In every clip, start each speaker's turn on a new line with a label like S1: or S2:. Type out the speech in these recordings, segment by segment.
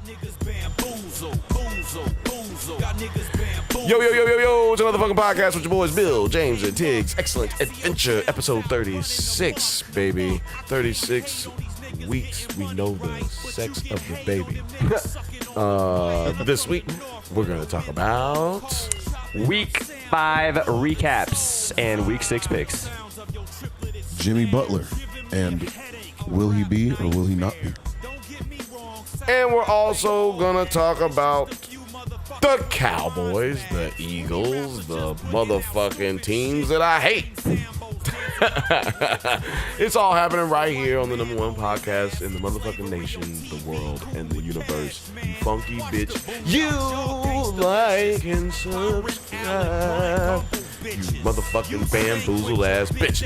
S1: Yo, it's another fucking podcast with your boys Bill, James, and Tig'S. Excellent Adventure, episode 36, baby. 36 weeks we know the sex of the baby. This week, we're going to talk about
S2: Week 5 recaps and Week 6 picks.
S3: Jimmy Butler, and will he be or will he not be?
S1: And we're also going to talk about the Cowboys, the Eagles, the motherfucking teams that I hate. It's all happening right here on the number one podcast in the motherfucking nation, the world, and the universe. You funky bitch. You like and subscribe. You motherfucking bamboozled ass bitch.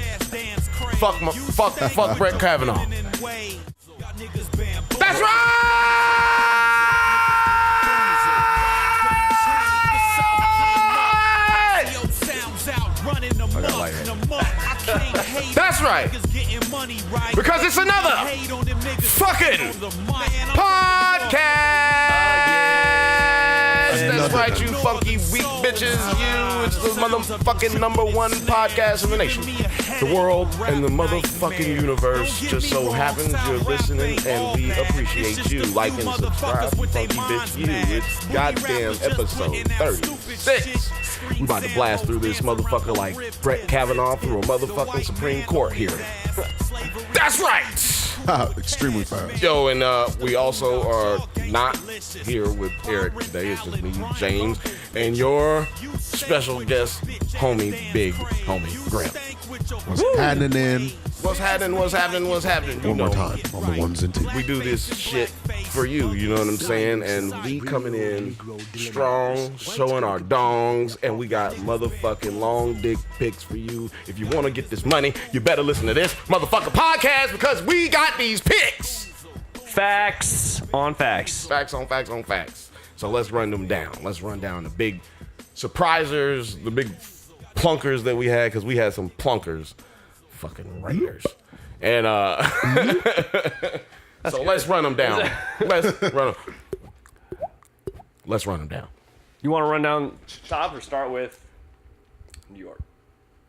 S1: Fuck Brett Kavanaugh. That's right! That's right. Because it's another fucking podcast. That's right, you funky weak bitches. It's the motherfucking number one podcast in the nation, the world, and the motherfucking universe. Just so happens you're listening, and we appreciate you. Like and subscribe, you funky bitch. It's goddamn episode 36. We about to blast through this motherfucker like Brett Kavanaugh through a motherfucking Supreme Court hearing. That's right!
S3: Extremely fast.
S1: Yo, and we also are not here with Eric today. It's just me, James, and your special guest, homie, big homie, Graham.
S3: What's happening?
S1: What's happening?
S3: One more time on the ones and twos.
S1: We do this shit for you, you know what I'm saying? And we coming in strong, showing our dongs, and we got motherfucking long dick pics for you. If you want to get this money, you better listen to this motherfucking podcast because we got these pics.
S2: Facts on facts.
S1: Facts on facts on facts. So let's run them down. Let's run down the big surprisers, the big plunkers that we had, because we had some plunkers. Fucking Raiders. And so let's run them down. Let's run them down.
S2: You want to run down top or start with New York?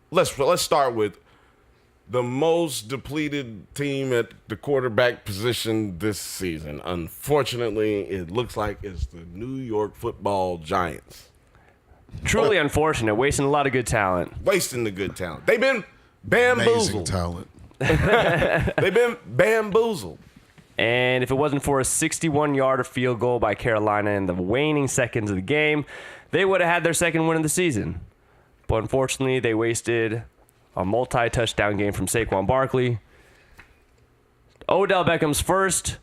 S1: Let's start with the most depleted team at the quarterback position this season. Unfortunately, it looks like it's the New York Football Giants.
S2: Truly unfortunate. Wasting a lot of good talent.
S1: Wasting the good talent. They've been bamboozled.
S3: Amazing talent.
S1: They've been bamboozled.
S2: And if it wasn't for a 61-yard field goal by Carolina in the waning seconds of the game, they would have had their second win of the season. But unfortunately, they wasted a multi-touchdown game from Saquon Barkley. Odell Beckham's first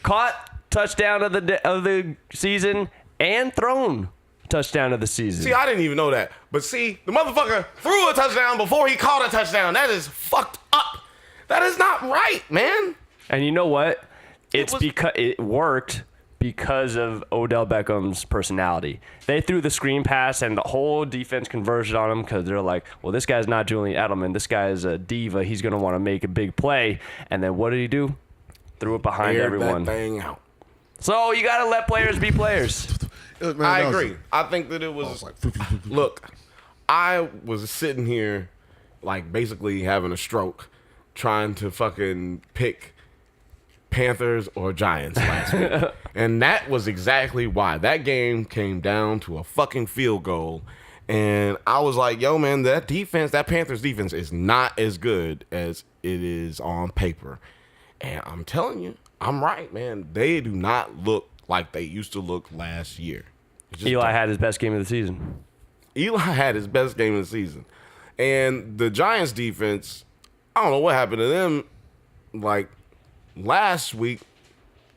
S2: caught touchdown of the season and thrown touchdown of the season.
S1: See, I didn't even know that. But see, the motherfucker threw a touchdown before he caught a touchdown. That is fucked up. That is not right, man.
S2: And you know what? Because it worked because of Odell Beckham's personality. They threw the screen pass and the whole defense converged on him because they're like, well, this guy's not Julian Edelman. This guy is a diva. He's going to want to make a big play. And then what did he do? Threw it behind everyone.
S1: That thing out.
S2: So you got to let players be players.
S3: Man,
S1: I agree. I think that it was
S3: like,
S1: look, I was sitting here like basically having a stroke trying to fucking pick Panthers or Giants last week. And that was exactly why. That game came down to a fucking field goal. And I was like, yo, man, that Panthers defense is not as good as it is on paper. And I'm telling you, I'm right, man. They do not look like they used to look last year.
S2: Eli had his best game of the season.
S1: And the Giants defense, I don't know what happened to them. Like, last week,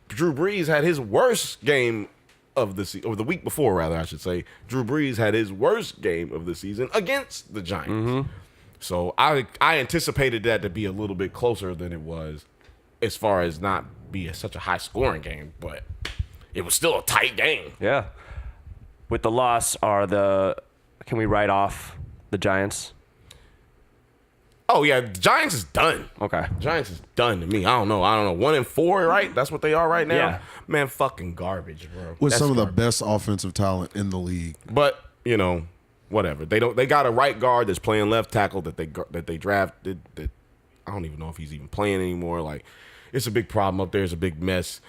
S1: Drew Brees had his worst game of the season, or the week before, rather, I should say. Drew Brees had his worst game of the season against the Giants. Mm-hmm. So I anticipated that to be a little bit closer than it was, as far as not be such a high-scoring game, but it was still a tight game.
S2: Yeah. With the loss, can we write off the Giants?
S1: Oh yeah, the Giants is done.
S2: Okay.
S1: Giants is done to me. I don't know. 1-4, right? That's what they are right now.
S2: Yeah.
S1: Man, fucking garbage, bro.
S3: With
S1: That's
S3: some of the
S1: garbage.
S3: best offensive talent in the league.
S1: But whatever. They got a right guard that's playing left tackle that they drafted. That I don't even know if he's even playing anymore. Like, it's a big problem up there. It's a big mess.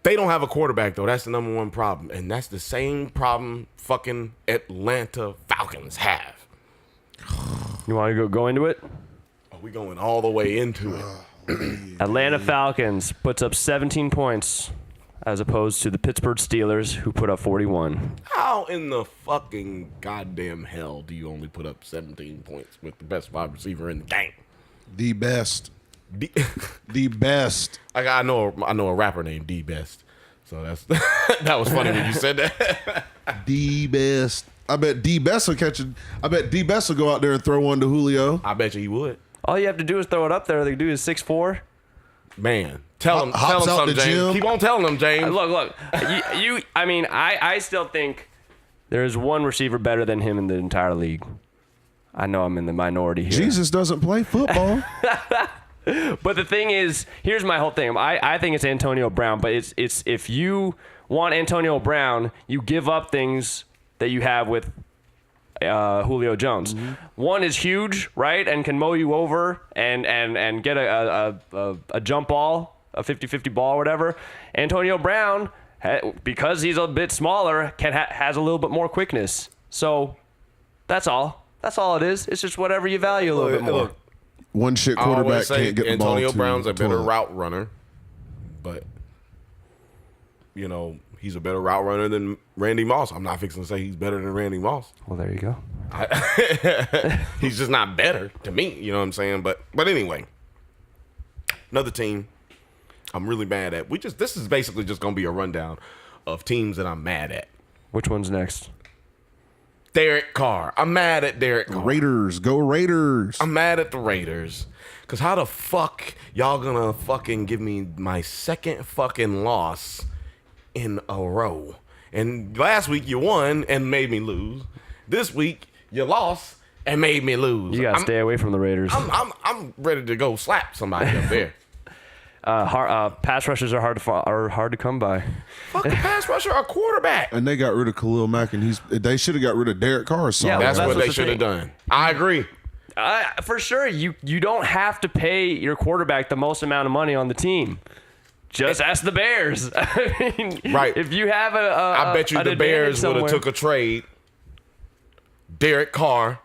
S1: They don't have a quarterback though. That's the number one problem, and that's the same problem fucking Atlanta Falcons have.
S2: You want to go into it?
S1: Are we going all the way into it?
S2: Atlanta Falcons puts up 17 points as opposed to the Pittsburgh Steelers, who put up 41.
S1: How in the fucking goddamn hell do you only put up 17 points with the best wide receiver in the game?
S3: The best. The best.
S1: I know a rapper named D Best, so that's that was funny when you said that.
S3: The best. I bet D Best will catch it. I bet D Best will go out there and throw one to Julio.
S1: I bet you he would.
S2: All you have to do is throw it up there. The dude is 6'4".
S1: Man, tell him
S3: Hops out
S1: something,
S3: the
S1: James.
S3: gym.
S1: Keep on telling him, James.
S2: Look. I still think there is one receiver better than him in the entire league. I know I'm in the minority here.
S3: Jesus doesn't play football.
S2: But the thing is, here's my whole thing. I think it's Antonio Brown, but it's if you want Antonio Brown, you give up things that you have with Julio Jones.
S3: Mm-hmm.
S2: One is huge, right, and can mow you over and get a jump ball, a 50-50 ball or whatever. Antonio Brown, because he's a bit smaller, has a little bit more quickness. So that's all. That's all it is. It's just whatever you value a little bit more.
S1: Look,
S3: One shit
S1: I always
S3: quarterback
S1: say
S3: can't get the ball
S1: Antonio
S3: to
S1: Brown's a
S3: the
S1: better
S3: toilet.
S1: route runner, but he's a better route runner than Randy Moss. I'm not fixing to say he's better than Randy Moss.
S2: Well, there you go.
S1: He's just not better to me. You know what I'm saying? But anyway, another team I'm really mad at. This is basically just gonna be a rundown of teams that I'm mad at.
S2: Which one's next?
S1: Derek Carr. I'm mad at Derek Carr.
S3: Raiders. Go Raiders.
S1: I'm mad at the Raiders. Cause how the fuck y'all gonna fucking give me my second fucking loss in a row? And last week you won and made me lose. This week you lost and made me lose.
S2: You gotta stay away from the Raiders.
S1: I'm ready to go slap somebody up there.
S2: Pass rushers are hard to come by.
S1: Fuck a pass rusher or quarterback.
S3: And they got rid of Khalil Mack, and they should have got rid of Derek Carr.
S2: Yeah,
S1: That's
S2: that's
S1: what
S2: what
S1: they
S2: the
S1: should have
S2: thing.
S1: done. I agree.
S2: For sure, you don't have to pay your quarterback the most amount of money on the team. Just ask the Bears. I mean,
S1: Right.
S2: If you have
S1: I bet you
S2: an
S1: the Bears would have
S2: somewhere-
S1: took a trade. Derek Carr,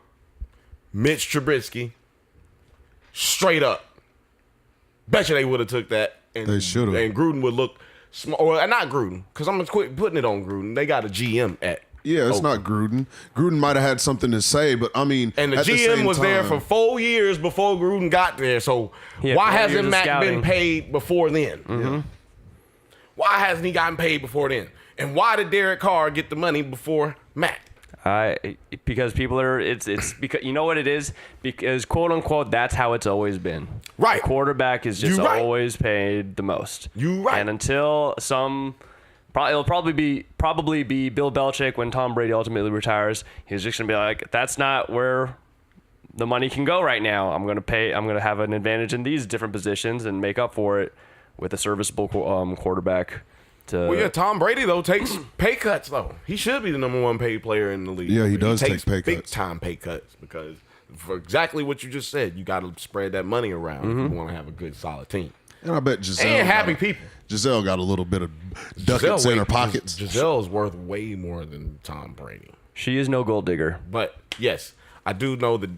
S1: Mitch Trubisky, straight up. Bet you they would have took that. And,
S3: They should've.
S1: And Gruden would look small. Or not Gruden, because I'm going to quit putting it on Gruden. They got a GM at.
S3: Yeah, it's not Gruden. Gruden might have had something to say, but I mean,
S1: And the
S3: at
S1: GM
S3: same
S1: was there
S3: time-
S1: for 4 years before Gruden got there. So
S2: He had
S1: why
S2: 4 years
S1: hasn't
S2: of
S1: Matt
S2: scouting.
S1: been paid before then?
S3: Mm-hmm.
S1: Why hasn't he gotten paid before then? And why did Derek Carr get the money before Matt?
S2: Because people are it's because you know what it is, because quote unquote that's how it's always been.
S1: Right.
S2: The quarterback is just
S1: You right.
S2: always paid the most.
S1: You right.
S2: And until it'll probably be Bill Belichick when Tom Brady ultimately retires. He's just gonna be like, that's not where the money can go right now. I'm gonna have an advantage in these different positions and make up for it with a serviceable quarterback.
S1: Well, yeah, Tom Brady, though, takes pay cuts, though. He should be the number one paid player in the league.
S3: Yeah, he does
S1: takes
S3: take pay cuts.
S1: big-time pay cuts because for exactly what you just said, you got to spread that money around if you want to have a good, solid team.
S3: And I bet Giselle
S1: And happy people.
S3: Giselle got a little bit of ducats in her pockets.
S1: Giselle's worth way more than Tom Brady.
S2: She is no gold digger.
S1: But, yes, I do know that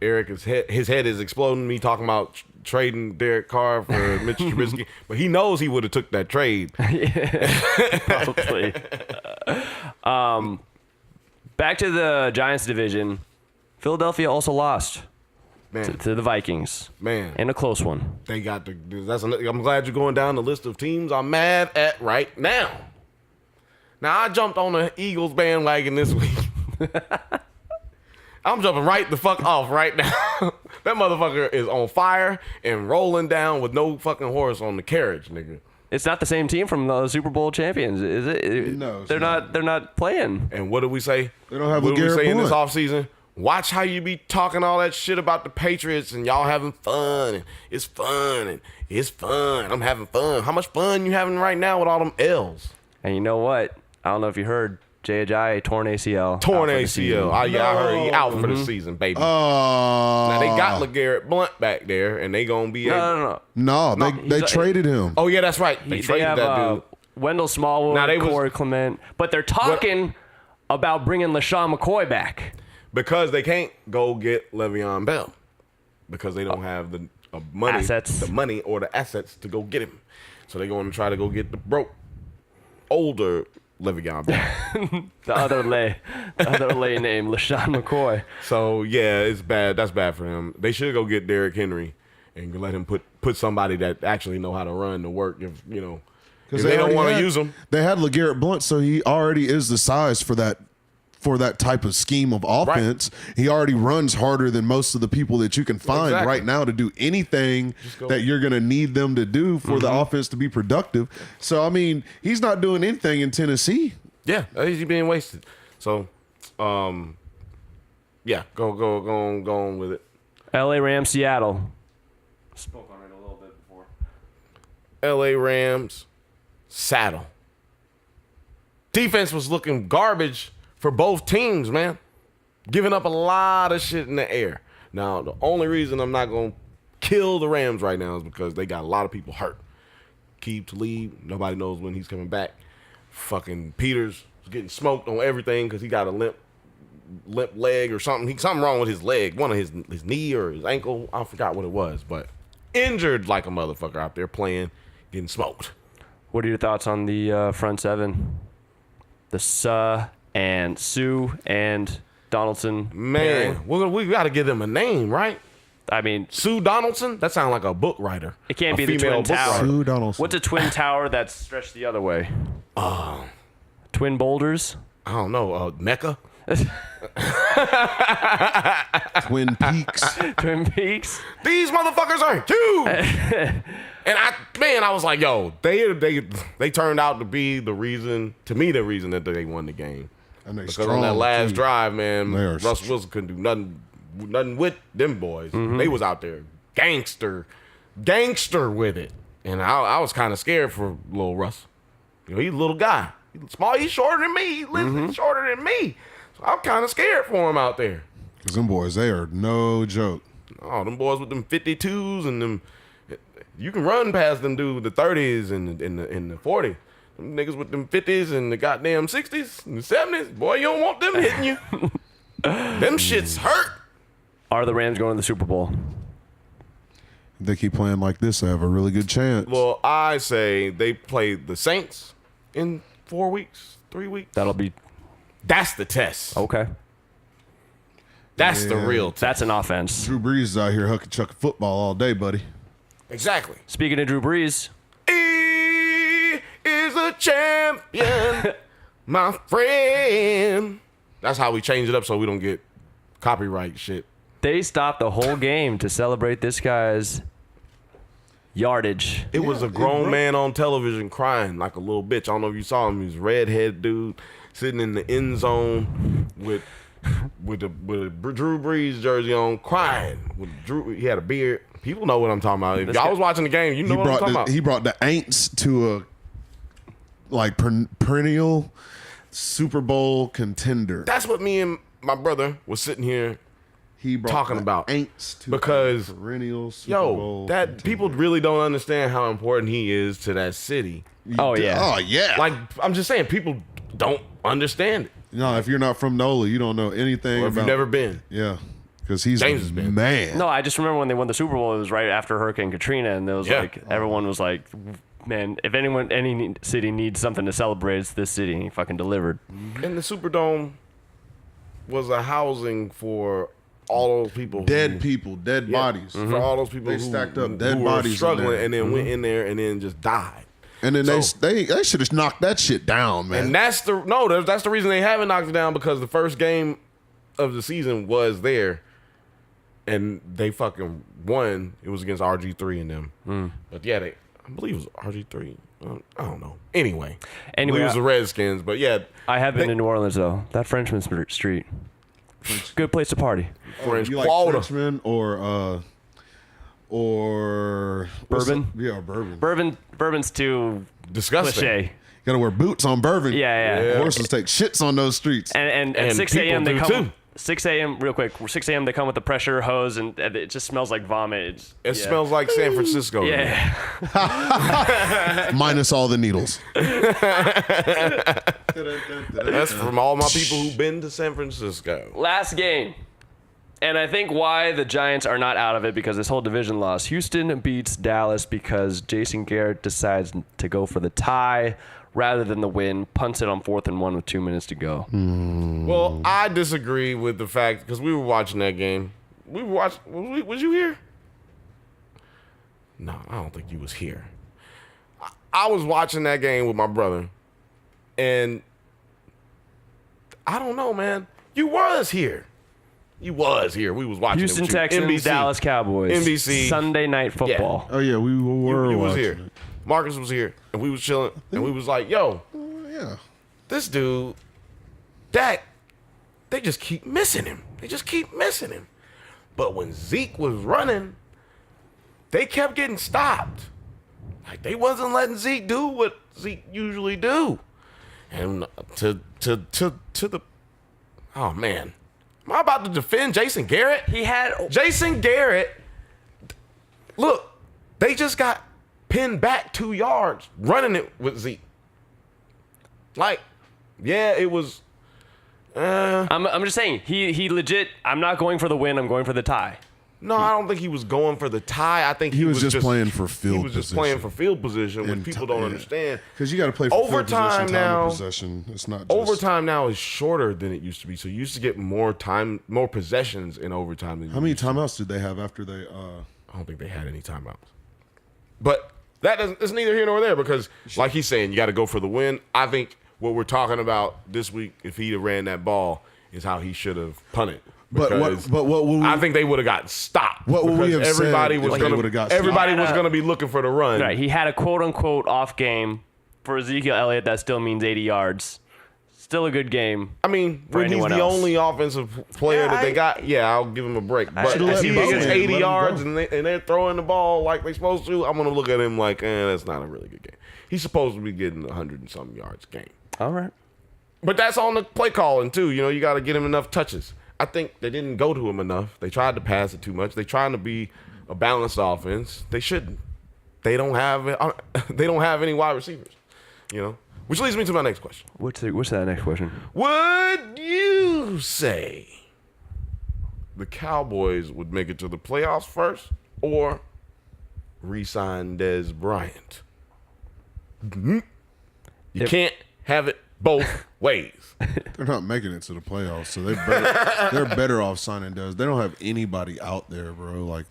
S1: his head is exploding, me talking about trading Derek Carr for Mitch Trubisky. But he knows he would have took that trade.
S2: Probably. Back to the Giants division. Philadelphia also lost
S1: Man,
S2: to the Vikings.
S1: man.
S2: In a close one.
S1: They got the. I'm glad you're going down the list of teams I'm mad at right now. Now I jumped on the Eagles bandwagon this week. I'm jumping right the fuck off right now. That motherfucker is on fire and rolling down with no fucking horse on the carriage, nigga.
S2: It's not the same team from the Super Bowl champions, is it?
S3: No, it's
S2: they're not. They're not playing.
S1: And what do we say?
S3: They don't have
S1: what do we
S3: LeGarrette
S1: say in this
S3: Blount.
S1: offseason? Watch how you be talking all that shit about the Patriots and y'all having fun and it's fun and it's fun. I'm having fun. How much fun you having right now with all them L's?
S2: And you know what? I don't know if you heard, Jay Ajayi torn ACL.
S1: Torn ACL. I heard he out for the season, baby. Now they got LeGarrette Blount back there, and they gonna be.
S2: No.
S3: They traded him.
S1: Oh yeah, that's right. They traded
S2: have,
S1: that dude.
S2: Wendell Smallwood, Corey Clement, but they're talking about bringing LaShawn McCoy back
S1: Because they can't go get Le'Veon Bell because they don't have the money or the assets to go get him. So they're going to try to go get the broke, older Le'Veon Bell.
S2: the other lay named LaShawn McCoy.
S1: So yeah, it's bad. That's bad for him. They should go get Derrick Henry and let him put somebody that actually know how to run the work. If you know, if they don't want to use him.
S3: They had LeGarrette Blount, so he already is the size for that type of scheme of offense. Right. He already runs harder than most of the people that you can find right now to do anything that you're going to need them to do for the offense to be productive. So, I mean, he's not doing anything in Tennessee.
S1: Yeah, he's being wasted. So, yeah, go on with it.
S2: LA Rams, Seattle. Spoke on it a little bit before.
S1: LA Rams, saddle. Defense was looking garbage for both teams, man. Giving up a lot of shit in the air. Now, the only reason I'm not going to kill the Rams right now is because they got a lot of people hurt. Keep to leave. Nobody knows when he's coming back. Fucking Peters was getting smoked on everything because he got a limp leg or something. Something wrong with his leg. One of his knee or his ankle. I forgot what it was. But injured like a motherfucker out there playing, getting smoked.
S2: What are your thoughts on the front seven? The and Sue and Donaldson.
S1: Man, we got to give them a name, right?
S2: I mean,
S1: Sue Donaldson? That sounds like a book writer.
S2: It can't be the Twin Tower.
S3: Sue Donaldson.
S2: What's a Twin Tower that's stretched the other way? Twin Boulders?
S1: I don't know. Mecca?
S3: Twin Peaks.
S2: Twin Peaks?
S1: These motherfuckers are huge! And I was like, yo, they turned out to be the reason that they won the game.
S3: And they
S1: because on that last drive, man, Russ Wilson couldn't do nothing with them boys. They was out there gangster with it. And I was kind of scared for little Russ. You know, he's a little guy. He's small, he's shorter than me. He's shorter than me. So I'm kind of scared for him out there.
S3: Because them boys, they are no joke.
S1: Oh, them boys with them 52s and them, you can run past them dudes with the 30s and the 40s. Them niggas with them 50s and the goddamn 60s and the 70s, boy, you don't want them hitting you. Them shits hurt.
S2: Are the Rams going to the Super Bowl?
S3: If they keep playing like this, they have a really good chance.
S1: Well, I say they play the Saints in 4 weeks, 3 weeks. That's the test.
S2: Okay.
S1: That's the real test.
S2: That's an offense.
S3: Drew Brees is out here chucking football all day, buddy.
S1: Exactly.
S2: Speaking of Drew Brees.
S1: He is a champion, my friend. That's how we change it up so we don't get copyright shit.
S2: They stopped the whole game to celebrate this guy's yardage.
S1: It was a grown man on television crying like a little bitch. I don't know if you saw him. He was a redhead dude sitting in the end zone with a Drew Brees jersey on, crying. He had a beard. People know what I'm talking about. If y'all was watching the game, you know what I'm talking about.
S3: He brought the Aints to a perennial Super Bowl contender.
S1: That's what me and my brother was sitting here talking about.
S3: Aints to
S1: because
S3: a perennial Super Bowl contender.
S1: People really don't understand how important he is to that city.
S2: Oh yeah.
S3: Oh yeah.
S1: Like I'm just saying, people don't understand it.
S3: No, if you're not from NOLA, you don't know anything
S1: Or if
S3: about.
S1: you've never been.
S3: Yeah. Because he's
S1: James has been.
S3: man.
S2: No, I just remember when they won the Super Bowl, it was right after Hurricane Katrina, and there was everyone was like, man, if any city needs something to celebrate, it's this city. And he fucking delivered.
S1: And the Superdome was a housing for all those people.
S3: Dead bodies.
S1: For all those people
S3: They
S1: who
S3: stacked up
S1: who
S3: dead
S1: were
S3: bodies in
S1: struggling
S3: there.
S1: and then went in there and then just died.
S3: And then they should have knocked that shit down, man.
S1: And that's the reason they haven't knocked it down, because the first game of the season was there. And they fucking won. It was against RG3 and them. But yeah, I believe it was RG3. I don't know. Anyway, it was the Redskins. But yeah.
S2: I have been in New Orleans, though. That Frenchman Street. Good place to party.
S1: French
S3: You like
S1: Quarter.
S3: Frenchman or
S2: Bourbon?
S3: Yeah, bourbon.
S2: Bourbon's too
S1: Disgusting.
S2: cliche.
S3: You gotta wear boots on bourbon.
S2: Yeah.
S3: Horses take shits on those streets.
S2: And at
S1: And
S2: 6 a.m. they
S1: people
S2: come.
S1: do, too.
S2: 6 a.m. real quick. 6 a.m. they come with the pressure hose and it just smells like vomit.
S1: It smells like San Francisco.
S2: Yeah.
S3: Minus all the needles.
S1: That's from all my people who've been to San Francisco.
S2: Last game. And I think why the Giants are not out of it because this whole division loss. Houston beats Dallas because Jason Garrett decides to go for the tie rather than the win, punts it on 4th and 1 with 2 minutes to go.
S1: Well, I disagree with the fact because we were watching that game. We were watching. Was you here? No, I don't think you was here. I was watching that game with my brother, and I don't know, man. You was here. You was here. We was watching.
S2: Houston
S1: it with you.
S2: Texans,
S1: NBC.
S2: Dallas Cowboys.
S1: NBC.
S2: Sunday Night Football.
S3: Oh yeah, we were.
S1: You was
S3: watching
S1: here.
S3: it.
S1: Marcus was here, and we was chilling, and we was like, "Yo,
S3: Yeah.
S1: this dude, Dak, they just keep missing him. They just keep missing him." But when Zeke was running, they kept getting stopped. Like they wasn't letting Zeke do what Zeke usually do. And to the oh man, am I about to defend Jason Garrett?
S2: He had
S1: Jason Garrett. Look, they just got pinned back 2 yards running it with Zeke. Like, yeah, it was.
S2: I'm just saying, he legit, I'm not going for the win, I'm going for the tie.
S1: No, I don't think he was going for the tie. I think
S3: He was just playing for field
S1: He was just playing for field position, which
S3: And
S1: people
S3: ti-
S1: don't
S3: yeah.
S1: understand.
S3: Because you got to play for
S1: Overtime
S3: field position,
S1: now-
S3: time of possession. It's not just
S1: Overtime now is shorter than it used to be. So you used to get more time, more possessions in overtime than you
S3: How many
S1: used to.
S3: timeouts did they have after they?
S1: I don't think they had any timeouts. But that doesn't. It's neither here nor there because, like he's saying, you got to go for the win. I think what we're talking about this week, if he'd have ran that ball, is how he should have punted.
S3: But
S1: Because
S3: what will we,
S1: I think they would have got stopped.
S3: What would we
S1: because
S3: have said
S1: everybody
S3: if
S1: was
S3: they
S1: gonna
S3: would've got
S1: everybody
S2: stopped?
S1: was going to be looking for the run.
S2: Right, he had a quote-unquote off game for Ezekiel Elliott. That still means 80 yards. Still a good game.
S1: I mean,
S2: For
S1: when he's
S2: anyone
S1: the
S2: else.
S1: only offensive player
S2: Yeah,
S1: that they got, yeah, I'll give him a break. But
S2: should've
S1: if
S2: let
S1: he
S2: him go,
S1: gets
S2: man.
S1: 80
S3: Let him
S1: yards
S3: go.
S1: and they're throwing the ball like they're supposed to, I'm going to look at him like, that's not a really good game. He's supposed to be getting 100 and something yards a game.
S2: All right.
S1: But that's on the play calling, too. You know, you got to get him enough touches. I think they didn't go to him enough. They tried to pass it too much. They trying to be a balanced offense. They shouldn't. They don't have any wide receivers, you know? Which leads me to my next question.
S2: What's that next question?
S1: Would you say the Cowboys would make it to the playoffs first or re-sign Dez Bryant? You can't have it both ways.
S3: they're not making it to the playoffs, so they're better off signing Dez. They don't have anybody out there, bro. Like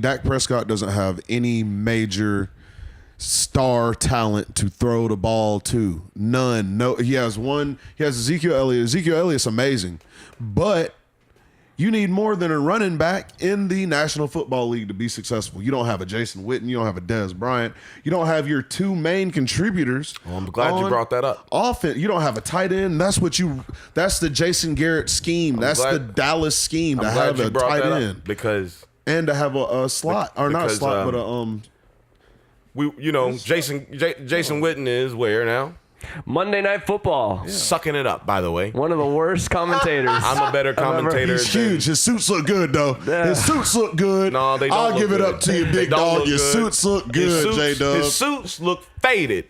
S3: Dak Prescott doesn't have any major star talent to throw the ball to. None. No, he has one. He has Ezekiel Elliott. Ezekiel Elliott's amazing, but you need more than a running back in the National Football League to be successful. You don't have a Jason Witten. You don't have a Dez Bryant. You don't have your two main contributors.
S1: Well, I'm glad you brought that up.
S3: Offense. You don't have a tight end. That's the Jason Garrett scheme. That's the Dallas scheme to have a tight end
S1: because
S3: and to have a slot or not a
S1: because,
S3: slot, but a
S1: Jason Witten is where now?
S2: Monday Night Football.
S1: Sucking it up, by the way.
S2: One of the worst commentators.
S1: I'm a better commentator.
S3: He's
S1: than-
S3: huge. His suits look good, though.
S2: Yeah.
S3: His suits look good.
S1: No, they don't.
S3: I'll
S1: look
S3: give it
S1: good.
S3: up to you,
S1: They
S3: big
S1: don't
S3: dog.
S1: look
S3: Your
S1: good.
S3: suits look
S1: His
S3: good,
S1: suits-
S3: J-Dub.
S1: His suits look faded.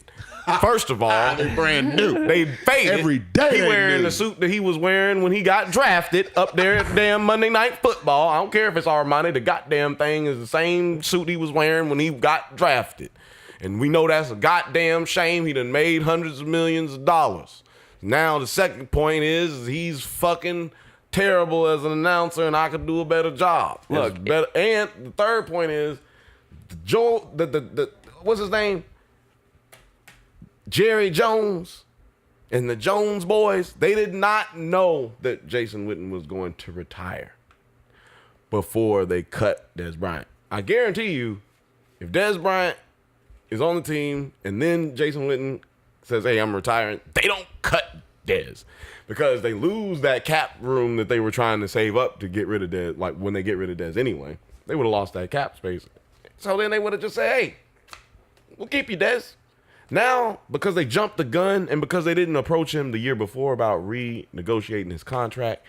S1: First of all,
S3: They're brand new.
S1: they faded.
S3: Every day
S1: He
S3: they
S1: wearing
S3: new.
S1: the suit that he was wearing when he got drafted up there at damn Monday Night Football. I don't care if it's Armani. The goddamn thing is the same suit he was wearing when he got drafted. And we know that's a goddamn shame. He done made hundreds of millions of dollars. Now the second point is he's fucking terrible as an announcer, and I could do a better job.
S2: Look,
S1: better. And the third point is Joel. The what's his name? Jerry Jones and the Jones boys. They did not know that Jason Witten was going to retire before they cut Dez Bryant. I guarantee you, if Dez Bryant is on the team and then Jason Witten says, "Hey, I'm retiring," they don't cut Dez. Because they lose that cap room that they were trying to save up to get rid of Dez, like when they get rid of Dez anyway. They would have lost that cap space. So then they would have just said, hey, we'll keep you, Dez. Now, because they jumped the gun and because they didn't approach him the year before about renegotiating his contract,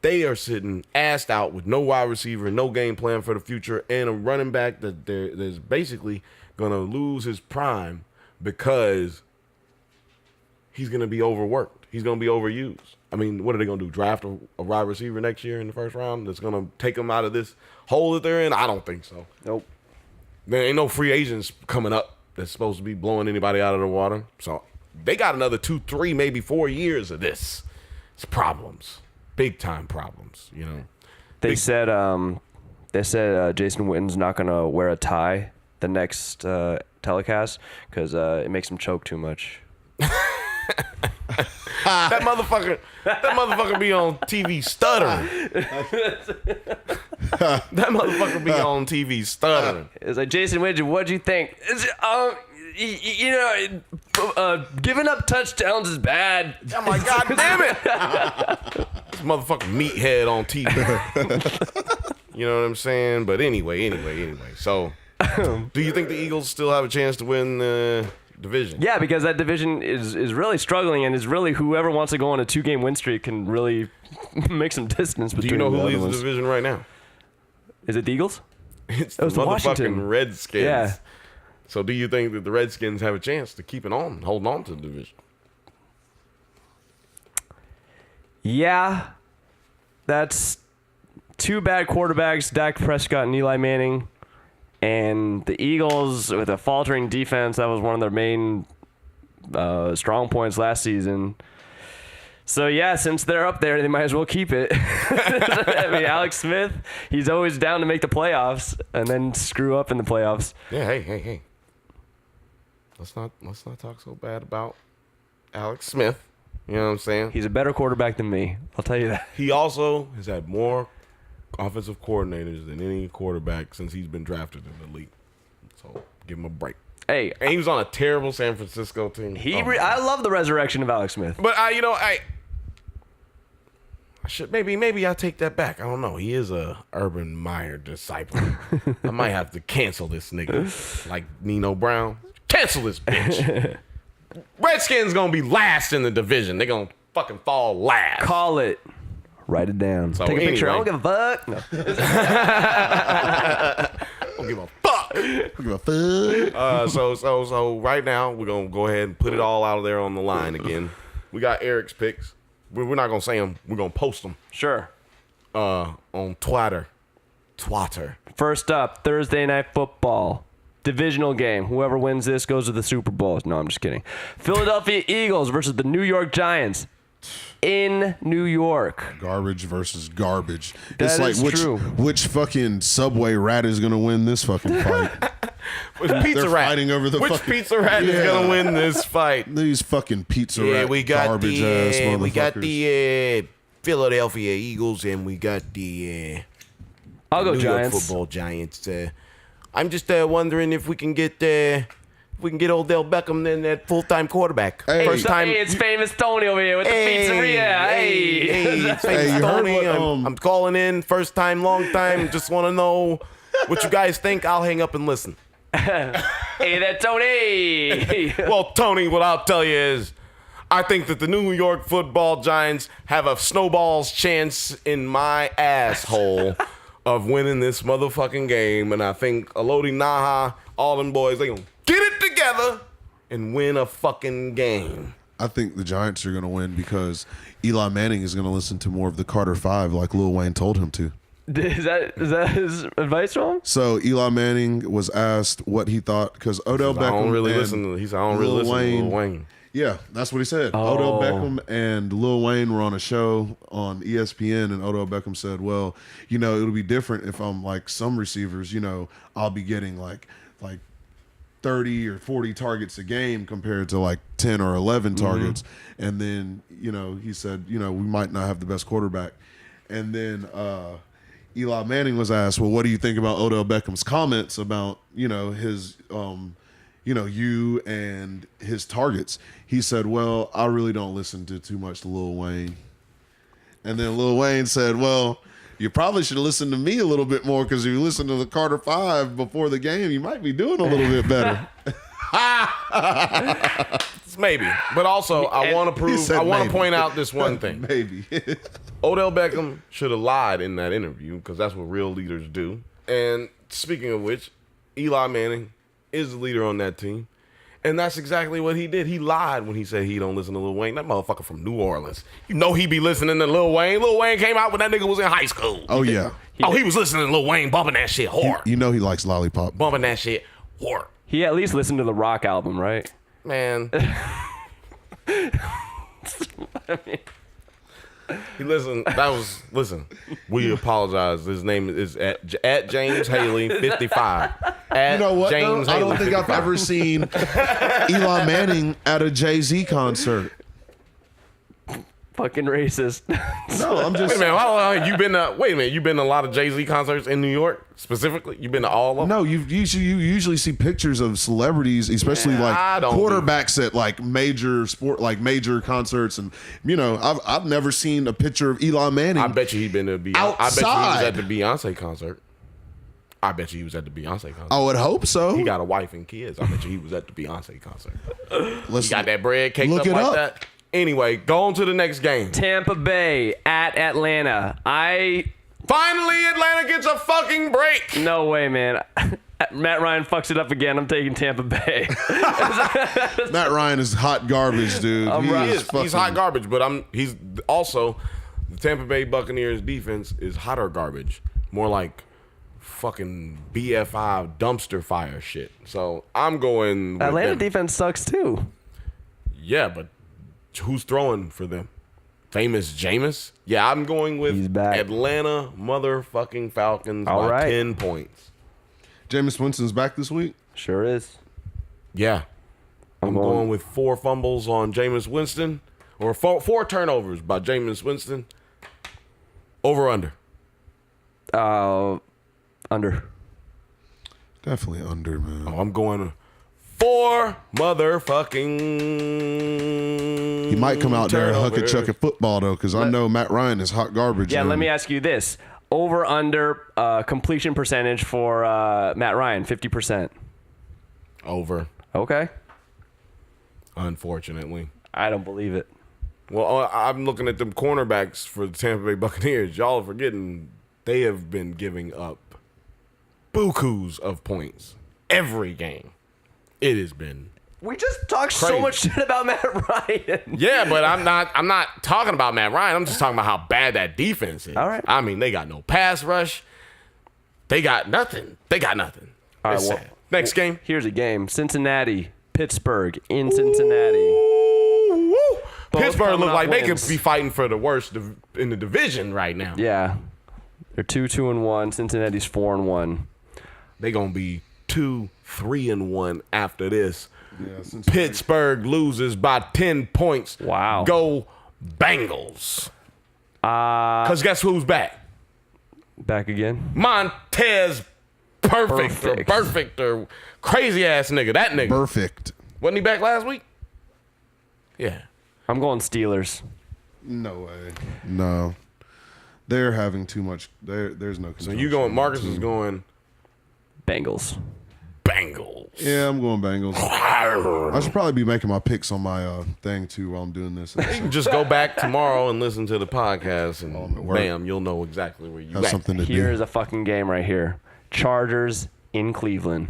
S1: they are sitting assed out with no wide receiver, no game plan for the future, and a running back that's basically going to lose his prime because he's going to be overworked. He's going to be overused. I mean, what are they going to do? Draft a wide receiver next year in the first round that's going to take them out of this hole that they're in? I don't think so.
S2: Nope.
S1: There ain't no free agents coming up that's supposed to be blowing anybody out of the water. So they got another 2, 3, maybe 4 years of this. It's problems. Big time problems, you know.
S2: They said Jason Witten's not going to wear a tie the next telecast because it makes him choke too much.
S1: That motherfucker be on TV stuttering. That motherfucker be on TV stuttering.
S2: It's like, Jason Witten, what'd you think? Giving up touchdowns is bad.
S1: I'm like, God damn it. This motherfucking meathead on TV. You know what I'm saying? But anyway. So, do you think the Eagles still have a chance to win the division?
S2: Yeah, because that division is really struggling, and is really whoever wants to go on a 2-game win streak can really make some distance between.
S1: Do you know who
S2: the
S1: leads
S2: other
S1: the
S2: ones.
S1: division right now?
S2: Is it the Eagles?
S1: It's the
S2: was
S1: motherfucking
S2: Washington.
S1: Redskins.
S2: Yeah.
S1: So do you think that the Redskins have a chance to keep it on, holding on to the division?
S2: Yeah. That's 2 bad quarterbacks, Dak Prescott and Eli Manning. And the Eagles, with a faltering defense, that was one of their main strong points last season. So, yeah, since they're up there, they might as well keep it. I mean, Alex Smith, he's always down to make the playoffs and then screw up in the playoffs.
S1: Yeah, hey. Let's not talk so bad about Alex Smith. You know what I'm saying?
S2: He's a better quarterback than me. I'll tell you that.
S1: He also has had more offensive coordinators than any quarterback since he's been drafted in the league. So give him a break.
S2: Hey,
S1: And he was on a terrible San Francisco team.
S2: I love the resurrection of Alex Smith.
S1: But I should maybe I take that back. I don't know. He is a Urban Meyer disciple. I might have to cancel this nigga like Nino Brown. Cancel this bitch. Redskins gonna be last in the division. They gonna fucking fall last.
S2: Call it. Write it down.
S1: So
S2: Take a picture. I
S1: anyway.
S2: don't give a fuck. No.
S1: Don't give a fuck.
S3: Give a fuck.
S1: So right now we're gonna go ahead and put it all out there on the line again. We got Eric's picks. We're not gonna say them. We're gonna post them
S2: Sure.
S1: on Twitter.
S2: First up, Thursday Night Football. Divisional game. Whoever wins this goes to the Super Bowl. No, I'm just kidding. Philadelphia Eagles versus the New York Giants in New York.
S3: Garbage versus garbage.
S2: That
S3: It's
S2: is
S3: like
S2: true.
S3: which fucking Subway rat is gonna win this fucking fight?
S1: Which pizza
S3: They're
S1: rat?
S3: fighting over the
S1: Which
S3: fucking-
S1: pizza rat is
S3: Yeah.
S1: gonna win this fight?
S3: These fucking pizza
S1: Yeah,
S3: rat
S1: we got
S3: garbage ass motherfuckers.
S1: we got the Philadelphia Eagles and we got the
S2: I'll go
S1: New York
S2: Giants.
S1: Football Giants. I'm just wondering if we can get Odell Beckham in that full-time quarterback.
S3: Hey.
S1: First time.
S2: Hey, it's famous Tony over here with the pizzeria. Hey.
S1: it's famous
S3: you heard
S1: Tony.
S3: what,
S1: I'm calling in. First time, long time. Just want to know what you guys think. I'll hang up and listen.
S2: Hey there, Tony.
S1: Well, Tony, what I'll tell you is I think that the New York Football Giants have a snowball's chance in my asshole of winning this motherfucking game. And I think Elodie Naha, all them boys, they gonna get it together and win a fucking game.
S3: I think the Giants are gonna win because Eli Manning is gonna listen to more of the Carter 5 like Lil Wayne told him to.
S2: Is that his advice wrong?
S3: So Eli Manning was asked what he thought because Odell Beckham.
S1: I don't really
S3: and
S1: listen to. He said I don't really
S3: Lil
S1: listen to Lil
S3: Wayne.
S1: Wayne.
S3: Yeah, that's what he said.
S2: Oh.
S3: Odell Beckham and Lil Wayne were on a show on ESPN, and Odell Beckham said, well, it'll be different if I'm like some receivers, I'll be getting like 30 or 40 targets a game compared to like 10 or 11 targets. And then, he said, we might not have the best quarterback. And then Eli Manning was asked, well, what do you think about Odell Beckham's comments about, his you and his targets. He said, well, I really don't listen to too much to Lil Wayne. And then Lil Wayne said, well, you probably should listen to me a little bit more because if you listen to the Carter 5 before the game, you might be doing a little bit better.
S1: Maybe. But also, I want to point out this one thing.
S3: Maybe.
S1: Odell Beckham should have lied in that interview because that's what real leaders do. And speaking of which, Eli Manning is the leader on that team. And that's exactly what he did. He lied when he said he don't listen to Lil Wayne. That motherfucker from New Orleans. You know he be listening to Lil Wayne. Lil Wayne came out when that nigga was in high school.
S3: Oh, yeah.
S1: He was listening to Lil Wayne bumping that shit hard.
S3: You know he likes Lollipop.
S1: Bumping that shit hard.
S2: He at least listened to the Rock album, right?
S1: Man. He listened. Listen. We apologize. His name is at James Haley 55. At
S3: You know what?
S1: James
S3: though? I don't
S1: Haley
S3: think
S1: 55.
S3: I've ever seen Eli Manning at a Jay-Z concert.
S2: Fucking racist.
S3: No, I'm
S1: Wait
S3: just.
S1: a minute. You've been to a lot of Jay-Z concerts in New York specifically? You've been to all of them?
S3: No, you usually see pictures of celebrities, especially
S1: I don't
S3: quarterbacks at like major concerts, and I've never seen a picture of Eli Manning.
S1: I bet you he been to Beyonce. I bet you he was
S3: Outside.
S1: at the Beyonce concert. I bet you he was at the Beyonce concert.
S3: I would hope so.
S1: He got a wife and kids. I bet you he was at the Beyonce concert.
S3: Let's
S1: He got that bread caked
S3: Look
S1: up
S3: it
S1: like
S3: up.
S1: that. Anyway, go on to the next game.
S2: Tampa Bay at Atlanta.
S1: Finally, Atlanta gets a fucking break.
S2: No way, man. Matt Ryan fucks it up again. I'm taking Tampa Bay.
S3: Matt Ryan is hot garbage, dude.
S1: He's hot garbage, but he's also the Tampa Bay Buccaneers defense is hotter garbage. More like fucking BFI dumpster fire shit. So I'm going with
S2: Atlanta
S1: them.
S2: defense sucks too.
S1: Yeah, but who's throwing for them? Famous Jameis? Yeah, I'm going with
S2: He's back.
S1: Atlanta motherfucking Falcons
S2: All
S1: by
S2: right.
S1: 10 points.
S3: Jameis Winston's back this week.
S2: Sure is.
S1: Yeah. I'm going with 4 fumbles on Jameis Winston, or 4 turnovers by Jameis Winston. Over under.
S2: Under.
S3: Definitely under, man.
S1: Oh, I'm going 4 motherfucking.
S3: He might come out there and huck
S1: turnovers.
S3: it, chuck it football though, because I know Matt Ryan is hot garbage.
S2: Yeah,
S3: and
S2: let me ask you this. Over under completion percentage for Matt Ryan, 50%.
S1: Over,
S2: Okay.
S1: unfortunately.
S2: I don't believe it.
S1: Well, I'm looking at them cornerbacks for the Tampa Bay Buccaneers. Y'all are forgetting they have been giving up bukus of points every game. It has been.
S2: We just talked
S1: Crazy.
S2: so much shit about Matt Ryan.
S1: Yeah, but I'm not talking about Matt Ryan. I'm just talking about how bad that defense is.
S2: All right.
S1: I mean, they got no pass rush. They got nothing. All right,
S2: well-
S1: sad. Next game.
S2: Here's a game. Cincinnati, Pittsburgh in Cincinnati.
S1: Woo.
S2: Both
S1: Pittsburgh
S2: coming
S1: look
S2: off
S1: like they
S2: wins.
S1: could be fighting for the worst in the division right now.
S2: Yeah. They're 2-2-1. Cincinnati's 4-1.
S1: They gonna be 2-3-1 after this.
S3: Yeah, since
S1: Pittsburgh loses by 10 points.
S2: Wow.
S1: Go Bengals. Because guess who's back?
S2: Back again.
S1: Montez Perfect or crazy ass nigga. That nigga.
S3: perfect.
S1: Wasn't he back last week? Yeah.
S2: I'm going Steelers.
S3: No way. No, they're having too much. There's no.
S1: So you going, Marcus is going
S2: Bengals.
S1: Bengals.
S3: Yeah, I'm going Bengals. I should probably be making my picks on my thing too while I'm doing this.
S1: You can just go back tomorrow and listen to the podcast and
S3: at work.
S1: bam, you'll know exactly where you
S3: Have
S1: at.
S3: something to
S2: Here's
S3: do.
S2: a fucking game right here. Chargers in Cleveland.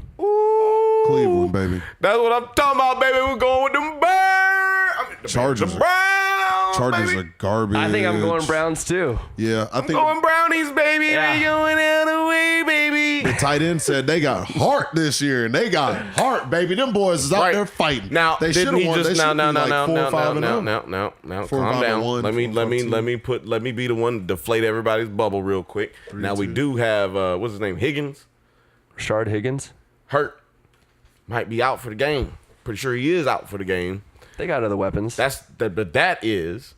S3: Cleveland, baby.
S1: That's what I'm talking about, baby. We're going with them Bears.
S3: Chargers
S1: The
S3: are-
S1: Browns,
S3: Chargers
S1: baby.
S3: are garbage.
S2: I think I'm going Browns too.
S3: Yeah, I think
S1: Going Brownies, baby.
S2: Yeah.
S1: They going out of the way, baby.
S3: the tight end said they got heart this year, and they got heart, baby. Them boys is out
S1: Right.
S3: there fighting.
S1: Now,
S3: they
S1: didn't he
S3: won.
S1: just
S3: They
S1: now,
S3: should've been like 4, 5, and 0.
S1: now,
S3: 4,
S1: calm
S3: 5,
S1: down.
S3: and 1,
S1: Let
S3: 4, 5, 2.
S1: let me be the one to deflate everybody's bubble real quick. Now we
S3: 2.
S1: do have what's his name, Higgins,
S2: Rashard Higgins.
S1: hurt, might be out for the game. Pretty sure he is out for the game.
S2: They got other weapons.
S1: But that is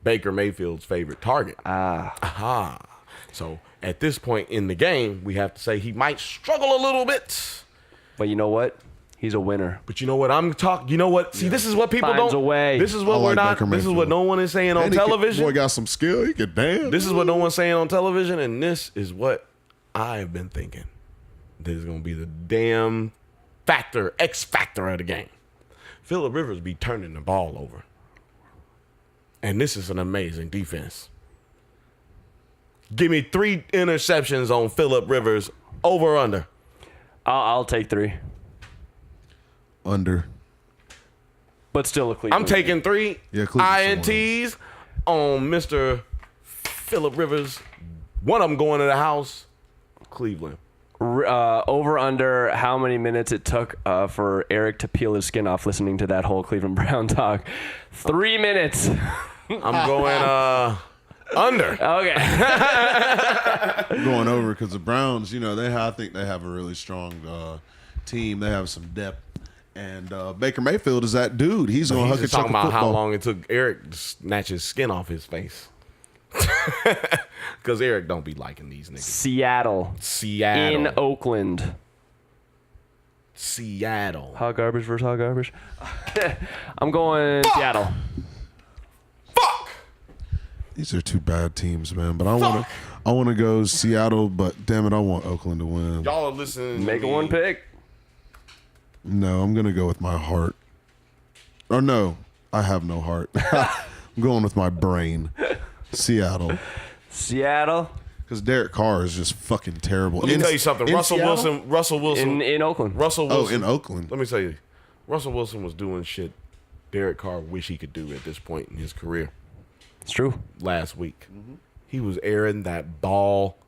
S1: Baker Mayfield's favorite target. Aha. So at this point in the game, we have to say he might struggle a little bit.
S2: But you know what? He's a winner.
S1: But you know what I'm talking? You know what? See, this is what people
S2: Finds
S1: don't.
S2: a way.
S1: This is what
S3: I
S1: we're
S3: like
S1: not.
S3: Baker
S1: This is what
S3: Mayfield.
S1: no one is saying on television.
S3: Boy got some skill. He could dance.
S1: This is what no one's saying on television, and this is what I've been thinking. This is gonna be the damn X factor of the game. Phillip Rivers be turning the ball over, and this is an amazing defense. Give me 3 interceptions on Phillip Rivers, over or under.
S2: I'll take 3.
S3: Under.
S2: But still a Cleveland.
S1: I'm taking 3
S3: Yeah, Cleveland's
S1: INTs on Mr. Phillip Rivers. One of them going to the house, Cleveland.
S2: Over under how many minutes it took for Eric to peel his skin off listening to that whole Cleveland Brown talk. 3 minutes.
S1: I'm going under.
S2: Okay.
S3: I'm going over because the Browns, I think they have a really strong team. They have some depth. And Baker Mayfield is that dude. He's going to
S1: He's
S3: hook a
S1: just
S3: chunk
S1: talking
S3: of
S1: about how
S3: football.
S1: long it took Eric to snatch his skin off his face. Because Eric don't be liking these niggas.
S2: Seattle.
S1: Seattle.
S2: In Oakland.
S1: Seattle.
S2: Hot garbage versus hot garbage. I'm going Seattle.
S1: Fuck!
S3: These are 2 bad teams, man. But I want to go Seattle, but damn it, I want Oakland to win.
S1: Y'all are listening to
S2: Make
S1: me.
S2: one pick.
S3: No, I'm going to go with my heart. Or no, I have no heart. I'm going with my brain. Seattle.
S2: Seattle.
S3: Because Derek Carr is just fucking terrible.
S1: Let me tell you something.
S3: in
S1: Russell
S3: Seattle?
S1: Wilson.
S2: In Oakland.
S1: Russell
S3: Oh,
S1: Wilson.
S3: in Oakland.
S1: Let me tell you. Russell Wilson was doing shit Derek Carr wish he could do at this point in his career.
S2: It's true.
S1: Last week. He was airing that ball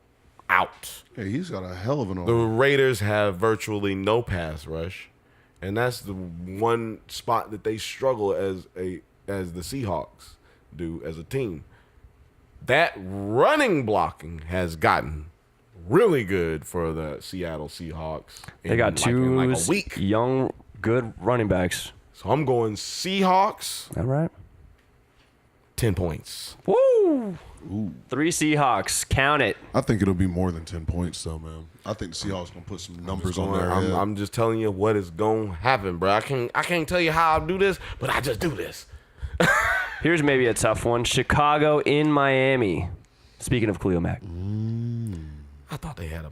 S1: out.
S3: Hey, he's got a hell of an
S1: The
S3: arm.
S1: Raiders have virtually no pass rush, and that's the one spot that they struggle as the Seahawks do as a team. That running blocking has gotten really good for the Seattle Seahawks.
S2: They got
S1: in like
S2: two
S1: a week.
S2: young, good running backs.
S1: So I'm going Seahawks,
S2: All right.
S1: 10 points.
S2: Woo! 3 Seahawks. Count it.
S3: I think it'll be more than 10 points, though, man. I think the Seahawks going to put some numbers on there.
S1: I'm just telling you what is going to happen, bro. I can't tell you how I do this, but I just do this.
S2: Here's maybe a tough one. Chicago in Miami. Speaking of Khalil Mack.
S1: I thought they had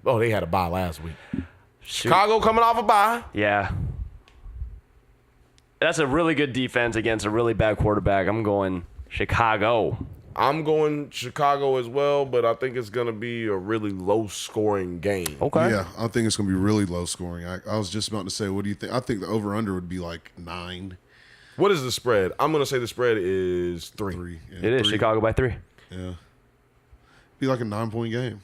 S1: a bye last week. Chicago coming off a bye.
S2: Yeah. That's a really good defense against a really bad quarterback. I'm going Chicago.
S1: I'm going Chicago as well, but I think it's going to be a really low-scoring game.
S2: Okay.
S3: Yeah, I think it's going to be really low scoring. I was just about to say, what do you think? I think the over-under would be like 9.
S1: What is the spread? I'm going to say the spread is 3.
S3: 3. Yeah,
S2: It is
S3: 3.
S2: Chicago by 3.
S3: Yeah. Be like a 9-point game.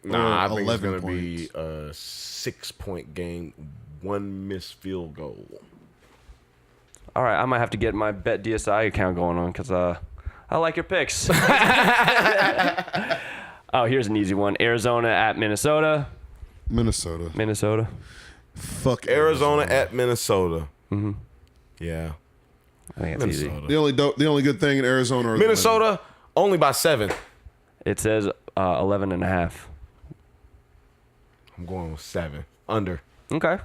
S1: Nah, I
S3: Or
S1: think it's
S3: 11
S1: going to be
S3: points.
S1: a 6-point game, 1 missed field goal.
S2: All right, I might have to get my Bet DSI account going on because I like your picks. Oh, here's an easy one. Arizona at Minnesota.
S3: Minnesota. Fuck
S1: Arizona at Minnesota. Mm-hmm. Yeah.
S2: I think it's easy.
S1: Minnesota.
S3: The only good thing in Arizona are
S1: Minnesota only by 7.
S2: It says 11 and a half.
S1: I'm going with 7. Under.
S2: Okay.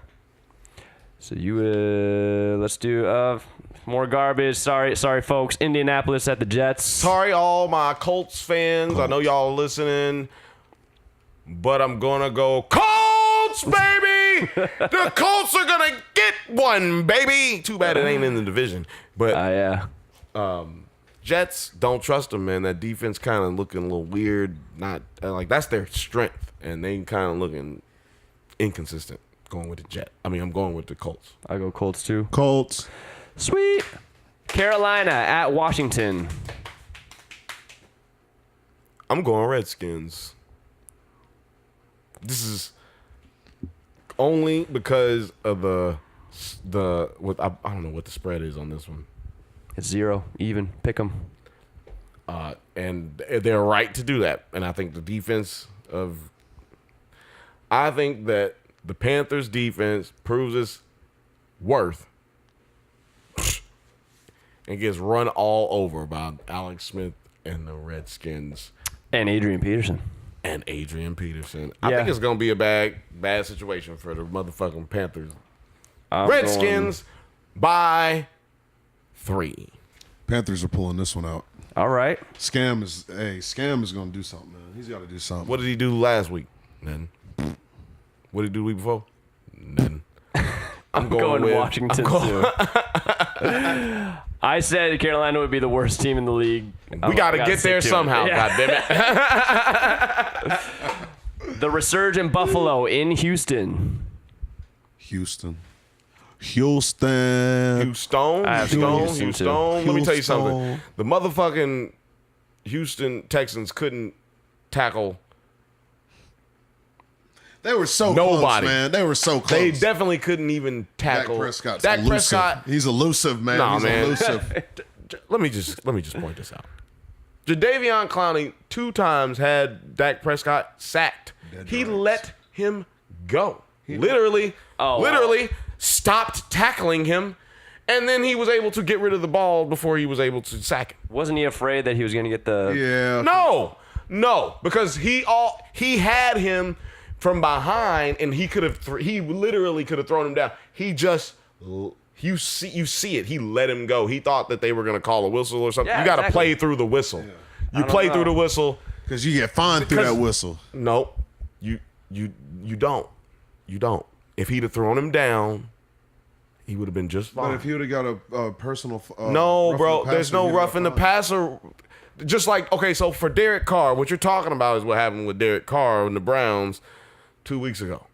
S2: So let's do more garbage. Sorry, folks. Indianapolis at the Jets.
S1: Sorry, all my Colts fans. I know y'all are listening, but I'm gonna go Colts, baby. The Colts are gonna get one, baby. Too bad it ain't in the division, but
S2: Yeah.
S1: Jets, don't trust them, man. That defense kind of looking a little weird. Not like that's their strength, and they kind of looking inconsistent. Going with the Jet. I'm going with the Colts.
S2: I go Colts too.
S3: Colts.
S2: Sweet. Carolina at Washington.
S1: I'm going Redskins. This is only because of I don't know what the spread is on this one.
S2: It's 0, even. Pick them.
S1: And they're right to do that. And I think I think that the Panthers defense proves its worth and gets run all over by Alex Smith and the Redskins
S2: And Adrian Peterson.
S1: and Adrian Peterson. I
S2: Yeah.
S1: think it's going to be a bad situation for the motherfucking Panthers. Redskins by 3.
S3: Panthers are pulling this one out.
S2: All right.
S3: Scam is going to do something, man. He's got to do something.
S1: What did he do last week? None. What did he do the week before? None. I'm going with
S2: Washington too. I said Carolina would be the worst team in the league.
S1: We got to get there somehow, goddammit.
S2: The resurgent Buffalo in Houston.
S3: Houston.
S1: Houston. Let me tell you something. The motherfucking Houston Texans couldn't tackle
S3: They were so
S1: nobody.
S3: Close, man. They were so close.
S1: They definitely couldn't even tackle.
S3: Dak Prescott. He's elusive, man.
S1: Nah,
S3: He's
S1: man.
S3: elusive.
S1: Let me just point this out. Jadeveon Clowney 2 times had Dak Prescott sacked. He let him go. Literally stopped tackling him, and then he was able to get rid of the ball before he was able to sack him.
S2: Wasn't he afraid that he was going to get the?
S3: Yeah.
S1: No, because he had him from behind, and he literally could have thrown him down. He just you see it. He let him go. He thought that they were going to call a whistle or something.
S2: Yeah,
S1: you got to
S2: exactly.
S1: play through the whistle. Yeah. You play through the whistle
S3: because you get fined through that whistle.
S1: No, you don't. You don't. If he'd have thrown him down, he would have been just fine.
S3: But if he would have got a personal,
S1: no, bro, there's no roughing the passer. Just like, okay, so for Derek Carr, what you're talking about is what happened with Derek Carr and the Browns 2 weeks ago.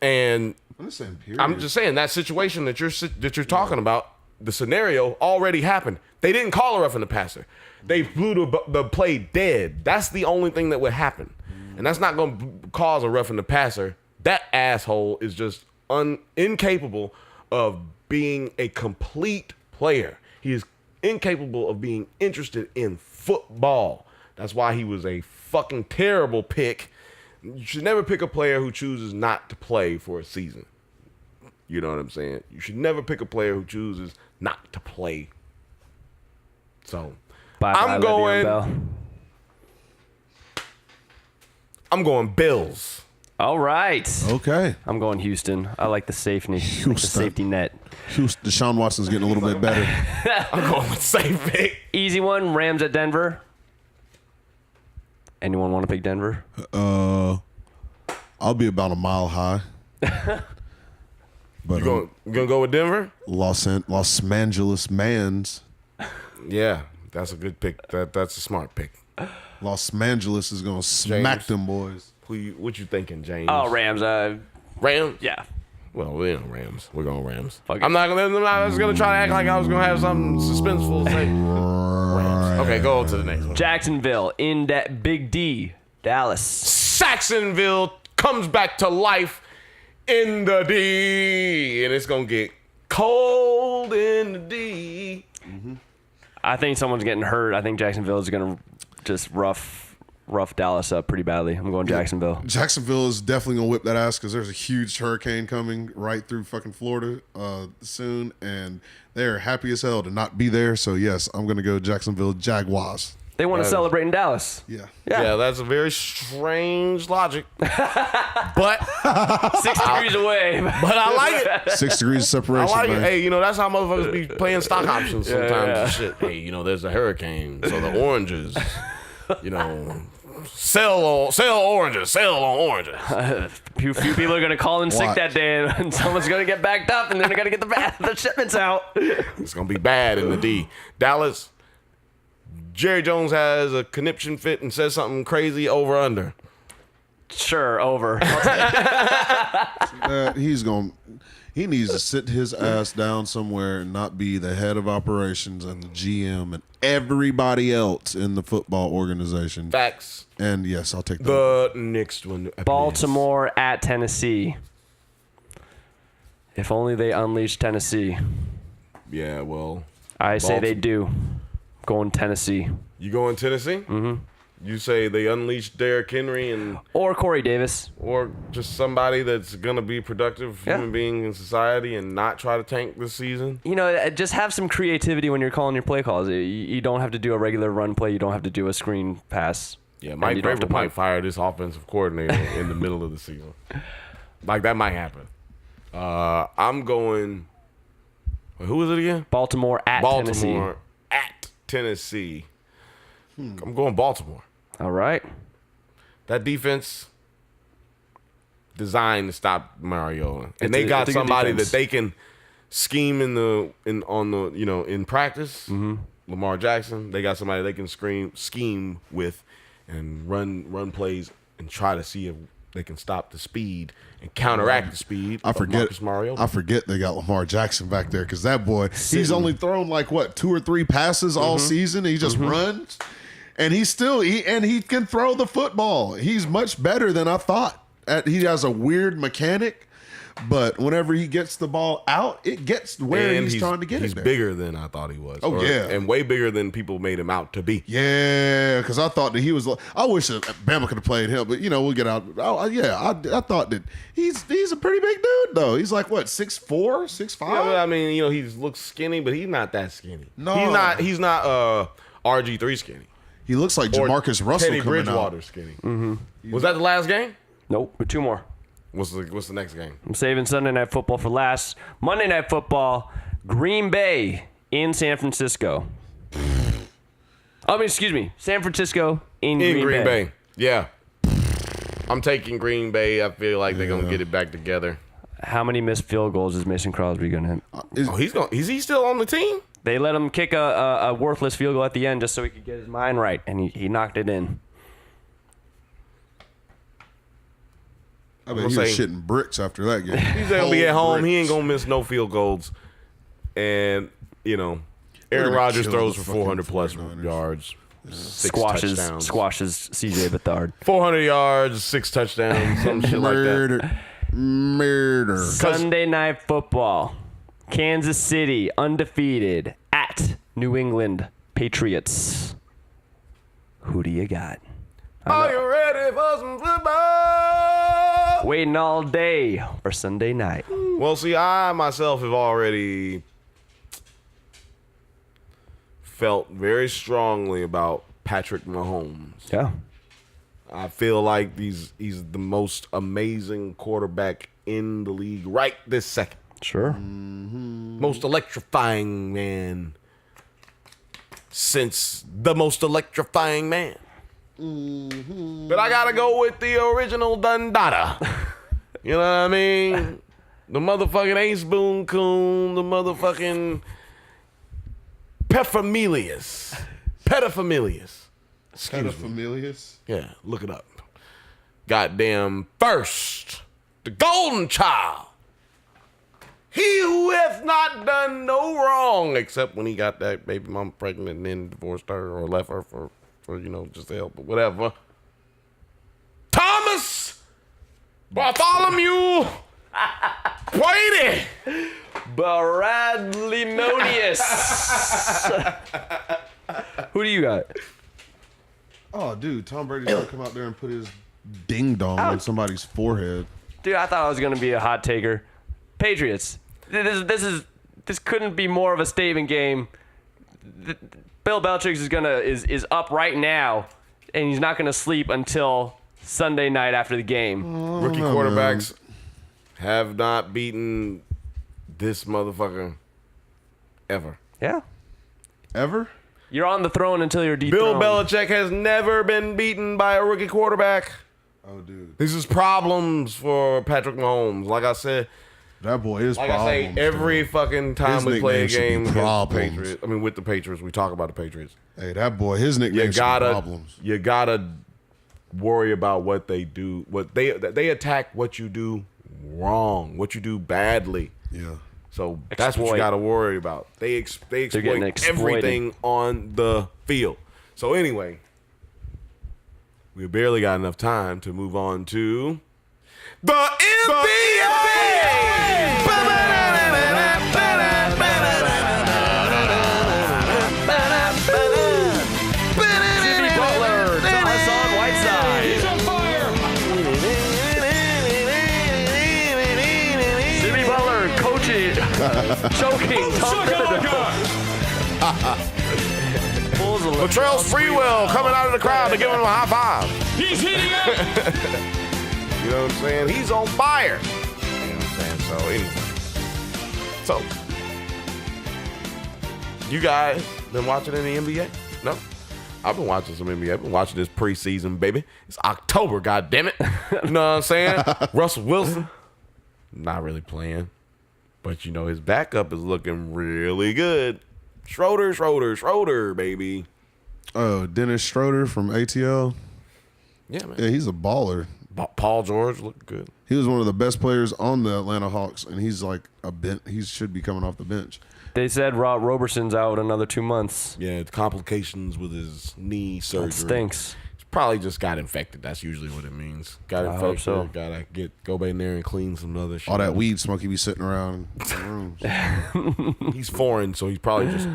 S1: And I'm just saying that situation that you're talking about, the scenario already happened. They didn't call a roughing the passer. They blew the play dead. That's the only thing that would happen. And that's not going to cause a roughing the passer. That asshole is just incapable of being a complete player. He is incapable of being interested in football. That's why he was a fucking terrible pick. You should never pick a player who chooses not to play for a season. You know what I'm saying? You should never pick a player who chooses not to play. So I'm going Bills.
S2: All right.
S3: Okay.
S2: I'm going Houston. I like the safety.
S3: Houston.
S2: Like the safety net.
S3: Houston. Deshaun Watson's getting a little bit better.
S1: I'm going with safe pick.
S2: Easy one. Rams at Denver. Anyone want to pick Denver?
S3: I'll be about a mile high. But
S1: you gonna go with Denver?
S3: Los Angeles Mans.
S1: Yeah, that's a good pick. That's a smart pick.
S3: Los Angeles is gonna smack them boys.
S1: What you thinking, James?
S2: Oh, Rams.
S1: Rams?
S2: Yeah.
S1: Well, we're in Rams. We're going Rams.
S2: Fuck
S1: I'm not just gonna try to act like I was gonna have something suspenseful to say. Rams. Okay, go on to the next one.
S2: Jacksonville in that Big D. Dallas.
S1: Saxonville comes back to life in the D, and it's gonna get cold in the D.
S3: Mm-hmm.
S2: I think someone's getting hurt. I think Jacksonville is gonna just rough Dallas up pretty badly. I'm going Jacksonville.
S3: Jacksonville is definitely gonna whip that ass because there's a huge hurricane coming right through fucking Florida soon, and they're happy as hell to not be there. So yes, I'm gonna go Jacksonville Jaguars.
S2: They want to celebrate in Dallas.
S3: Yeah.
S1: Yeah, that's a very strange logic, but
S2: 6 degrees away.
S1: but I like it.
S3: 6 degrees of separation.
S1: I like
S3: man.
S1: it. Hey, that's how motherfuckers be playing stock options sometimes and shit. Hey, there's a hurricane, so the oranges, sell oranges, sell on oranges.
S2: Few people are going to call in sick
S3: Watch.
S2: that day, and someone's going to get backed up, and then they're going to get the shipments out.
S1: It's gonna be bad in the D. Dallas. Jerry Jones has a conniption fit and says something crazy over under.
S2: Sure, over.
S3: He needs to sit his ass down somewhere and not be the head of operations and the GM and everybody else in the football organization.
S1: Facts.
S3: And yes, I'll take that.
S1: The next one.
S2: Baltimore at Tennessee. If only they unleashed Tennessee.
S1: Yeah, well.
S2: I say they do. Going Tennessee.
S1: You going Tennessee? Mm-hmm. You say they unleashed Derrick Henry
S2: or Corey Davis.
S1: Or just somebody that's going to be a productive human being in society and not try to tank this season?
S2: Just have some creativity when you're calling your play calls. You don't have to do a regular run play. You don't have to do a screen pass.
S1: Yeah, Mike Vrabel might fire this offensive coordinator in the middle of the season. Like, that might happen. I'm going. Who is it again?
S2: Baltimore at Tennessee.
S1: Baltimore at Tennessee. I'm going Baltimore.
S2: All right.
S1: That defense designed to stop Mariota, and they
S2: It's
S1: got
S2: a good
S1: somebody
S2: defense.
S1: that they can scheme in practice.
S2: Mm-hmm.
S1: Lamar Jackson. They got somebody they can scheme with, and run plays and try to see if they can stop the speed and counteract the speed.
S3: I
S1: of
S3: forget.
S1: Marcus Mariota.
S3: I forget they got Lamar Jackson back there because that boy, he's only thrown like what 2 or 3 passes all season. He just runs, and he can throw the football. He's much better than I thought. He has a weird mechanic, but whenever he gets the ball out, it gets where
S1: And
S3: he's trying to get
S1: He's
S3: it there.
S1: bigger than I thought he was.
S3: Oh, yeah.
S1: And way bigger than people made him out to be.
S3: Yeah, because I thought that he was. I wish that Bama could have played him, but we'll get out. Oh, yeah, I thought that he's a pretty big dude though. He's like what 6'4", 6'5".
S1: Yeah, but I mean, he looks skinny, but he's not that skinny.
S3: No.
S1: He's not RG3 skinny.
S3: He looks like
S1: Or
S3: Jamarcus Russell
S1: Teddy
S3: coming
S1: Bridgewater
S3: out.
S1: skinny. Was that the last game?
S2: Nope. 2 more.
S1: What's the next game?
S2: I'm saving Sunday Night Football for last. Monday Night Football, Green Bay in San Francisco. Excuse me. San Francisco in Green Bay.
S1: Yeah. I'm taking Green Bay. I feel like they're going to get it back together.
S2: How many missed field goals is Mason Crosby going to hit?
S1: Is he still on the team?
S2: They let him kick a worthless field goal at the end just so he could get his mind right, and he knocked it in.
S3: I bet he was
S1: say-
S3: shitting bricks after that game.
S1: He's going to be at home. He ain't going to miss no field goals. And, Aaron
S3: gonna
S1: Rodgers
S3: kill
S1: throws
S3: the
S1: for
S3: fucking
S1: 400 plus
S3: 49ers.
S1: yards. 6 touchdowns.
S2: Squashes CJ Beathard.
S1: 400 yards, 6 touchdowns, some shit like that.
S3: Murder.
S2: Sunday Night Football, Kansas City undefeated at New England Patriots. Who do you got?
S1: Are you ready for some football?
S2: Waiting all day for Sunday night.
S1: Well, see, I myself have already felt very strongly about Patrick Mahomes.
S2: Yeah.
S1: I feel like he's the most amazing quarterback in the league right this second.
S2: Sure.
S1: Most electrifying man since the most electrifying man. But I gotta go with the original Dundada. You know what I mean? The motherfucking Ace Boone Coon, the motherfucking Pefamilius.
S3: Pedofamilius.
S1: Yeah, look it up. Goddamn first, the golden child. He who hath not done no wrong, except when he got that baby mama pregnant and then divorced her or left her for just to help or whatever. Thomas Bartholomew Brady.
S2: Bradley Monius. Who do you got?
S3: Oh, dude, Tom Brady's gonna come out there and put his ding dong on somebody's forehead.
S2: Dude, I thought I was going to be a hot taker. Patriots. This couldn't be more of a statement game. Bill Belichick is up right now, and he's not going to sleep until Sunday night after the game.
S1: Rookie quarterbacks have not beaten this motherfucker ever.
S2: Yeah.
S3: Ever?
S2: You're on the throne until you're
S1: Bill
S2: dethroned.
S1: Belichick has never been beaten by a rookie quarterback.
S3: Oh, dude,
S1: This is problems for Patrick Mahomes. Like I said,
S3: that boy is
S1: like
S3: problems.
S1: I say, every fucking time
S3: His
S1: we play a
S3: nickname should be
S1: game against the
S3: Problems.
S1: Patriots, with the Patriots, we talk about the Patriots.
S3: Hey, that boy, his nickname
S1: You
S3: should be
S1: gotta,
S3: problems.
S1: you gotta worry about what they do. What they attack what you do wrong, what you do badly.
S3: Yeah.
S1: So that's what you
S2: Exploit.
S1: got to worry about. They
S2: getting
S1: exploit
S2: exploited.
S1: everything on the field. So anyway, we barely got enough time to move on to the
S2: Jimmy Butler to Hassan Whiteside.
S4: He's on fire.
S2: Jimmy Butler coaching, choking Tom Thibodeau. Pulls a
S1: Latrell Sprewell coming out of the crowd to give him a high five.
S4: He's heating up.
S1: You know what I'm saying? He's on fire. You know what I'm saying? So anyway, so you guys been watching any NBA? No. I've been watching some NBA. I've been watching this preseason, baby. It's October, goddammit. You know what I'm saying? Russell Wilson, not really playing. But, you know, his backup is looking really good. Schroeder, baby.
S3: Oh, Dennis Schroeder from ATL.
S1: Yeah, man.
S3: Yeah, he's a baller.
S1: Paul George looked good.
S3: He was one of the best players on the Atlanta Hawks, and he's like he should be coming off the bench.
S2: They said Rob Roberson's out another 2 months.
S1: Yeah, complications with his knee surgery.
S2: That stinks.
S1: He's probably just got infected. That's usually what it means. Got infected.
S2: hope so.
S1: Gotta go back in there and clean some other shit.
S3: All that weed smoke he be sitting around in the rooms.
S1: He's foreign, so he's probably just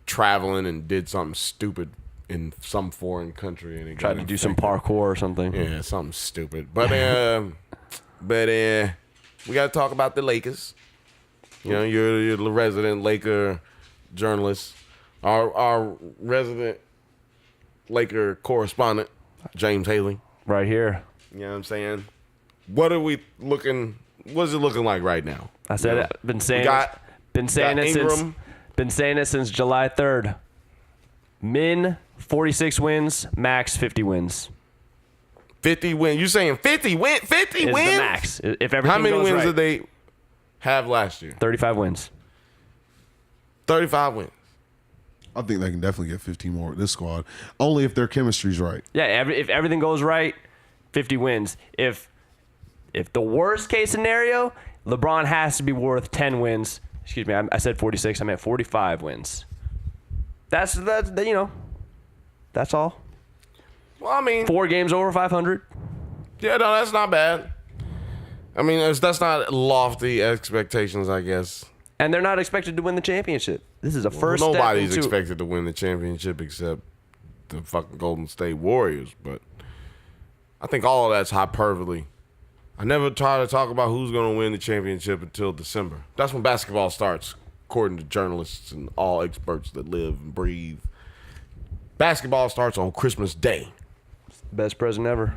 S1: traveling and did something stupid in some foreign country and he
S2: Tried to do some parkour or something.
S1: Yeah, something stupid. But we got to talk about the Lakers. You know, you're the resident Laker journalist. Our resident Laker correspondent, James Haley.
S2: Right here.
S1: You know what I'm saying? What is it looking like right now?
S2: I said it. Been saying it since July 3rd. Min 46 wins, max 50 wins.
S1: 50 wins. You saying 50 wins? 50
S2: is
S1: wins?
S2: the max. If everything
S1: How many
S2: goes
S1: wins
S2: right.
S1: did they have last year?
S2: 35 wins.
S1: 35 wins.
S3: I think they can definitely get 15 more with this squad, only if their chemistry's right.
S2: Yeah, if everything goes right, 50 wins. If the worst case scenario, LeBron has to be worth 10 wins. Excuse me, I said 46. I meant 45 wins. That's you know, that's all.
S1: Well, I mean,
S2: 4 games over 500.
S1: Yeah, no, that's not bad. I mean, that's not lofty expectations, I guess.
S2: And they're not expected to win the championship. This is a first step
S1: Nobody's
S2: into
S1: expected to win the championship except the fucking Golden State Warriors. But I think all of that's hyperbole. I never try to talk about who's going to win the championship until December. That's when basketball starts, according to journalists and all experts that live and breathe. Basketball starts on Christmas Day.
S2: Best present ever.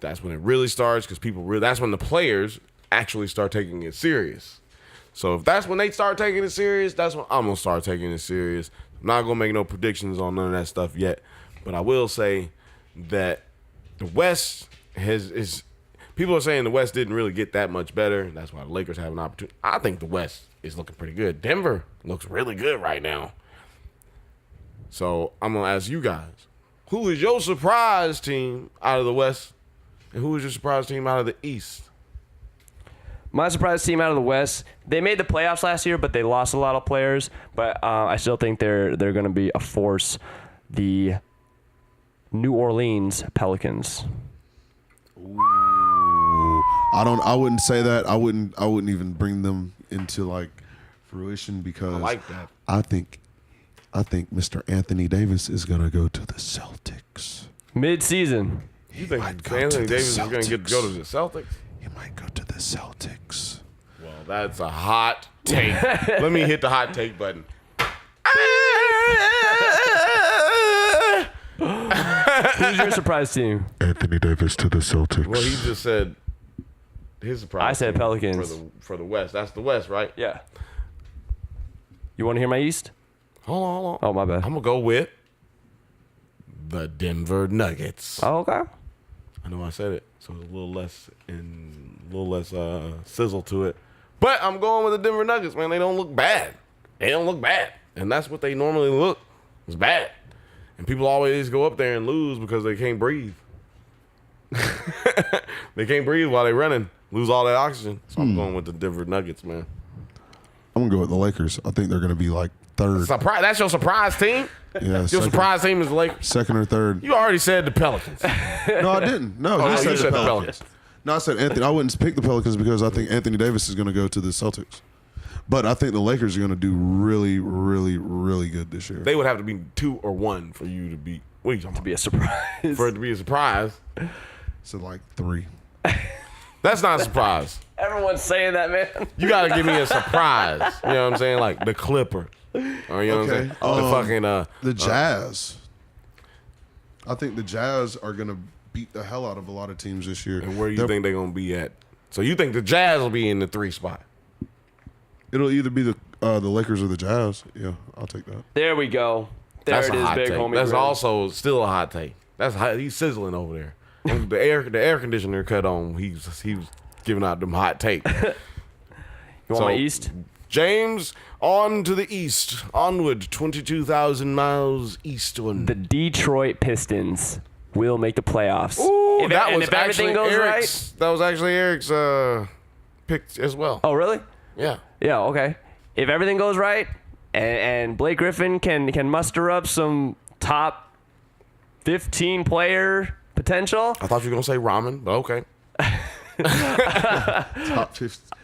S1: That's when it really starts because that's when the players actually start taking it serious. So if that's when they start taking it serious, that's when I'm going to start taking it serious. I'm not going to make no predictions on none of that stuff yet. But I will say that the West is people are saying the West didn't really get that much better. That's why the Lakers have an opportunity. I think the West is looking pretty good. Denver looks really good right now. So I'm going to ask you guys, who is your surprise team out of the West? And who is your surprise team out of the East?
S2: My surprise team out of the West, they made the playoffs last year, but they lost a lot of players. But I still think they're going to be a force. The New Orleans Pelicans.
S3: Ooh, I wouldn't say that. I wouldn't even bring them into like fruition because
S1: I like that.
S3: I think Mr. Anthony Davis is going to go to the Celtics.
S2: Mid-season.
S1: You think Anthony Davis is going to go to the Celtics?
S3: He might go to the Celtics.
S1: Well, that's a hot take. Let me hit the hot take button.
S2: Who's your surprise team?
S3: Anthony Davis to the Celtics.
S1: Well, he just said his surprise.
S2: I said
S1: team
S2: Pelicans.
S1: for the West. That's the West, right?
S2: Yeah. You want to hear my East?
S1: Hold on.
S2: Oh, my bad.
S1: I'm gonna go with the Denver Nuggets.
S2: Oh, okay.
S1: I know I said it, so it's a little less sizzle to it. But I'm going with the Denver Nuggets, man. They don't look bad. And that's what they normally look. It's bad. And people always go up there and lose because they can't breathe. They can't breathe while they're running. Lose all that oxygen. So I'm going with the Denver Nuggets, man.
S3: I'm going to go with the Lakers. I think they're going to be like third.
S1: Surprise! That's your surprise team?
S3: Yeah,
S1: Your surprise team is the Lakers?
S3: Second or third.
S1: You already said the Pelicans.
S3: No, I didn't. No,
S1: Oh,
S3: you
S1: you
S3: said the Pelicans. No, I said Anthony. I wouldn't pick the Pelicans because I think Anthony Davis is going to go to the Celtics. But I think the Lakers are going to do really, really, really good this year.
S1: They would have to be 2 or 1 for you to be. What are you talking about?
S2: Be a surprise.
S1: For it to be a surprise.
S3: So like 3.
S1: That's not a surprise.
S2: Everyone's saying that, man.
S1: You got to give me a surprise. You know what I'm saying? Like the Clippers. Or you know what I'm saying? The fucking
S3: the Jazz. I think the Jazz are going to beat the hell out of a lot of teams this year.
S1: And where do you think they're going to be at? So you think the Jazz will be in the 3 spot?
S3: It'll either be the Lakers or the Jazz. Yeah, I'll take that.
S2: There we go.
S1: That's
S2: it
S1: a
S2: is,
S1: hot
S2: big
S1: take.
S2: homie.
S1: That's
S2: Grim.
S1: also still a hot take. That's hot. He's sizzling over there. And the air conditioner cut on. He was giving out them hot takes.
S2: You want my East?
S1: James, on to the east. Onward, 22,000 miles eastward.
S2: The Detroit Pistons will make the playoffs.
S1: Ooh,
S2: if
S1: that
S2: everything goes right.
S1: That was actually Eric's pick as well.
S2: Oh, really?
S1: Yeah.
S2: Yeah, okay. If everything goes right and Blake Griffin can muster up some top 15 player potential.
S1: I thought you were going to say ramen, but okay.
S3: Top 50.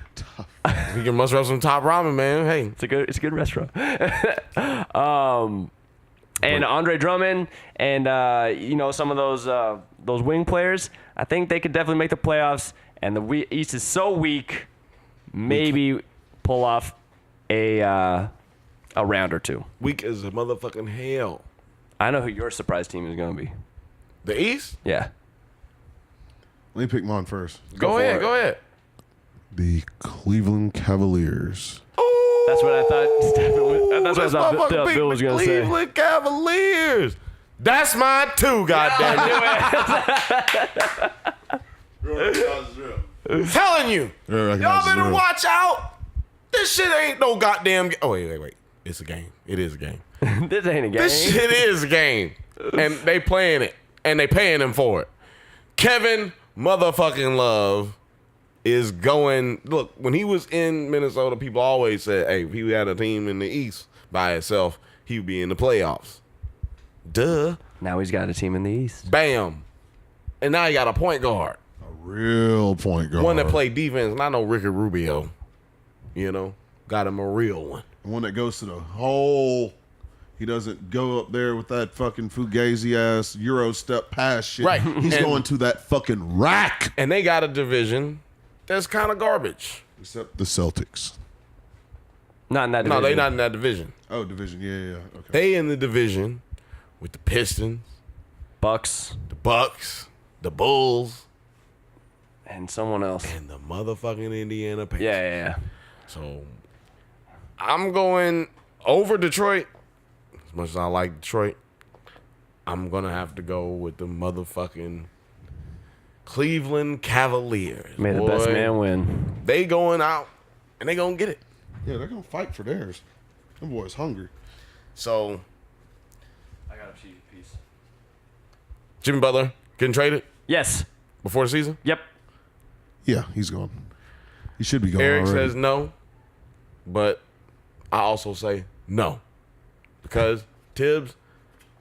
S1: You can muster up some top ramen, man. Hey.
S2: It's a good restaurant. And Andre Drummond and some of those wing players, I think they could definitely make the playoffs. And the East is so weak, maybe pull off a round or two.
S1: Weak as a motherfucking hell.
S2: I know who your surprise team is going to be.
S1: The East?
S2: Yeah.
S3: Let me pick mine first.
S1: Go ahead.
S3: The Cleveland Cavaliers.
S1: Ooh,
S2: That's what I thought. That's what I thought Bill was going to say.
S1: Cleveland Cavaliers. That's mine too, goddamn it. Telling you. Y'all better watch out. This shit ain't no goddamn game. Oh, wait. It's a game. It is a game.
S2: This ain't a game.
S1: This shit is a game. And they playing it. And they paying him for it. Kevin motherfucking Love is going. Look, when he was in Minnesota, people always said, hey, if he had a team in the East by itself, he would be in the playoffs. Duh.
S2: Now he's got a team in the East.
S1: Bam. And now he got a point guard.
S3: A real point guard.
S1: One that played defense, not no Ricky Rubio. You know? Got him a real one.
S3: One that goes to the hole. He doesn't go up there with that fucking fugazi ass Euro step pass shit.
S1: Right.
S3: He's going to that fucking rack.
S1: And they got a division that's kind of garbage.
S3: Except the Celtics.
S2: Not in that division.
S1: No, they not in that division.
S3: Oh, division. Yeah. Okay.
S1: They in the division with the Pistons,
S2: Bucks,
S1: the Bucks, the Bulls,
S2: and someone else.
S1: and the motherfucking Indiana Pacers.
S2: Yeah.
S1: So I'm going over Detroit. As much as I like Detroit, I'm going to have to go with the motherfucking Cleveland Cavaliers.
S2: May the best man win.
S1: They going out, and they going to get it.
S3: Yeah, they're going to fight for theirs. Them boys hungry.
S1: So,
S2: I got a cheesy piece.
S1: Jimmy Butler getting traded
S2: Yes.
S1: before the season?
S2: Yep.
S3: Yeah, he's gone. He should be gone
S1: Eric
S3: already.
S1: says no, but I also say no. Because Tibbs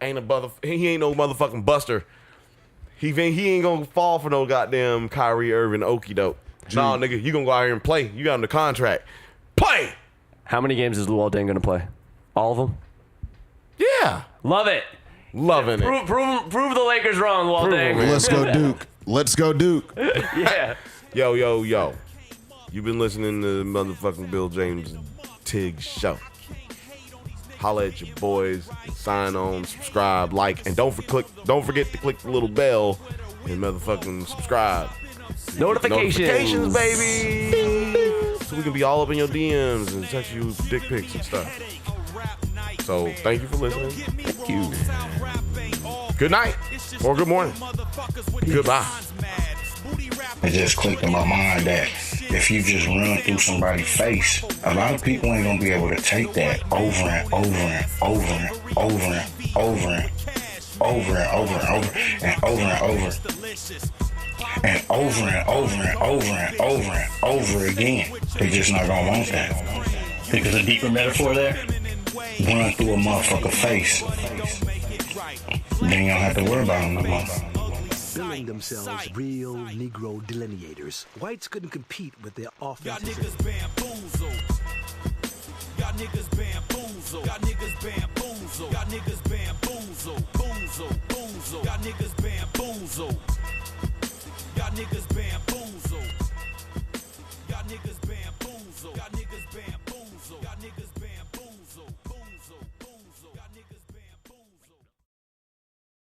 S1: ain't he ain't no motherfucking buster. He ain't gonna fall for no goddamn Kyrie Irving okie doke. Nah, nigga, you gonna go out here and play. You got him the contract. Play!
S2: How many games is Luol Deng going to play? All of them?
S1: Yeah.
S2: Love it.
S1: Loving it.
S2: Prove the Lakers wrong, Luol
S1: Prove
S2: Deng.
S1: it.
S3: Let's go Duke. Let's go Duke.
S2: Yeah.
S1: Yo. You've been listening to the motherfucking Bill James Tig'S show. Holla at your boys. Sign on, subscribe, like, and don't forget to click the little bell and motherfucking subscribe.
S2: Notifications,
S1: baby. So we can be all up in your DMs and text you dick pics and stuff. So thank you for listening.
S2: Thank you.
S1: Good night or good morning. Goodbye.
S4: It just clicked in my mind that if you just run through somebody's face, a lot of people ain't gonna be able to take that over and over and over and over and over and over and over and over and over and over and over and over and over and over and over again. They're just not gonna want that. Think there's a deeper metaphor there? Run through a motherfucker face. Then you don't have to worry about them no more.
S5: Billing themselves real Negro delineators. Whites couldn't compete with their offensive.
S6: Y'all niggas bamboozled. Y'all niggas bamboozled. Y'all niggas bamboozled. Y'all niggas bamboozled. Boozled. Boozled. Y'all niggas bamboozled. Y'all niggas bamboozled. Y'all niggas bamboozled.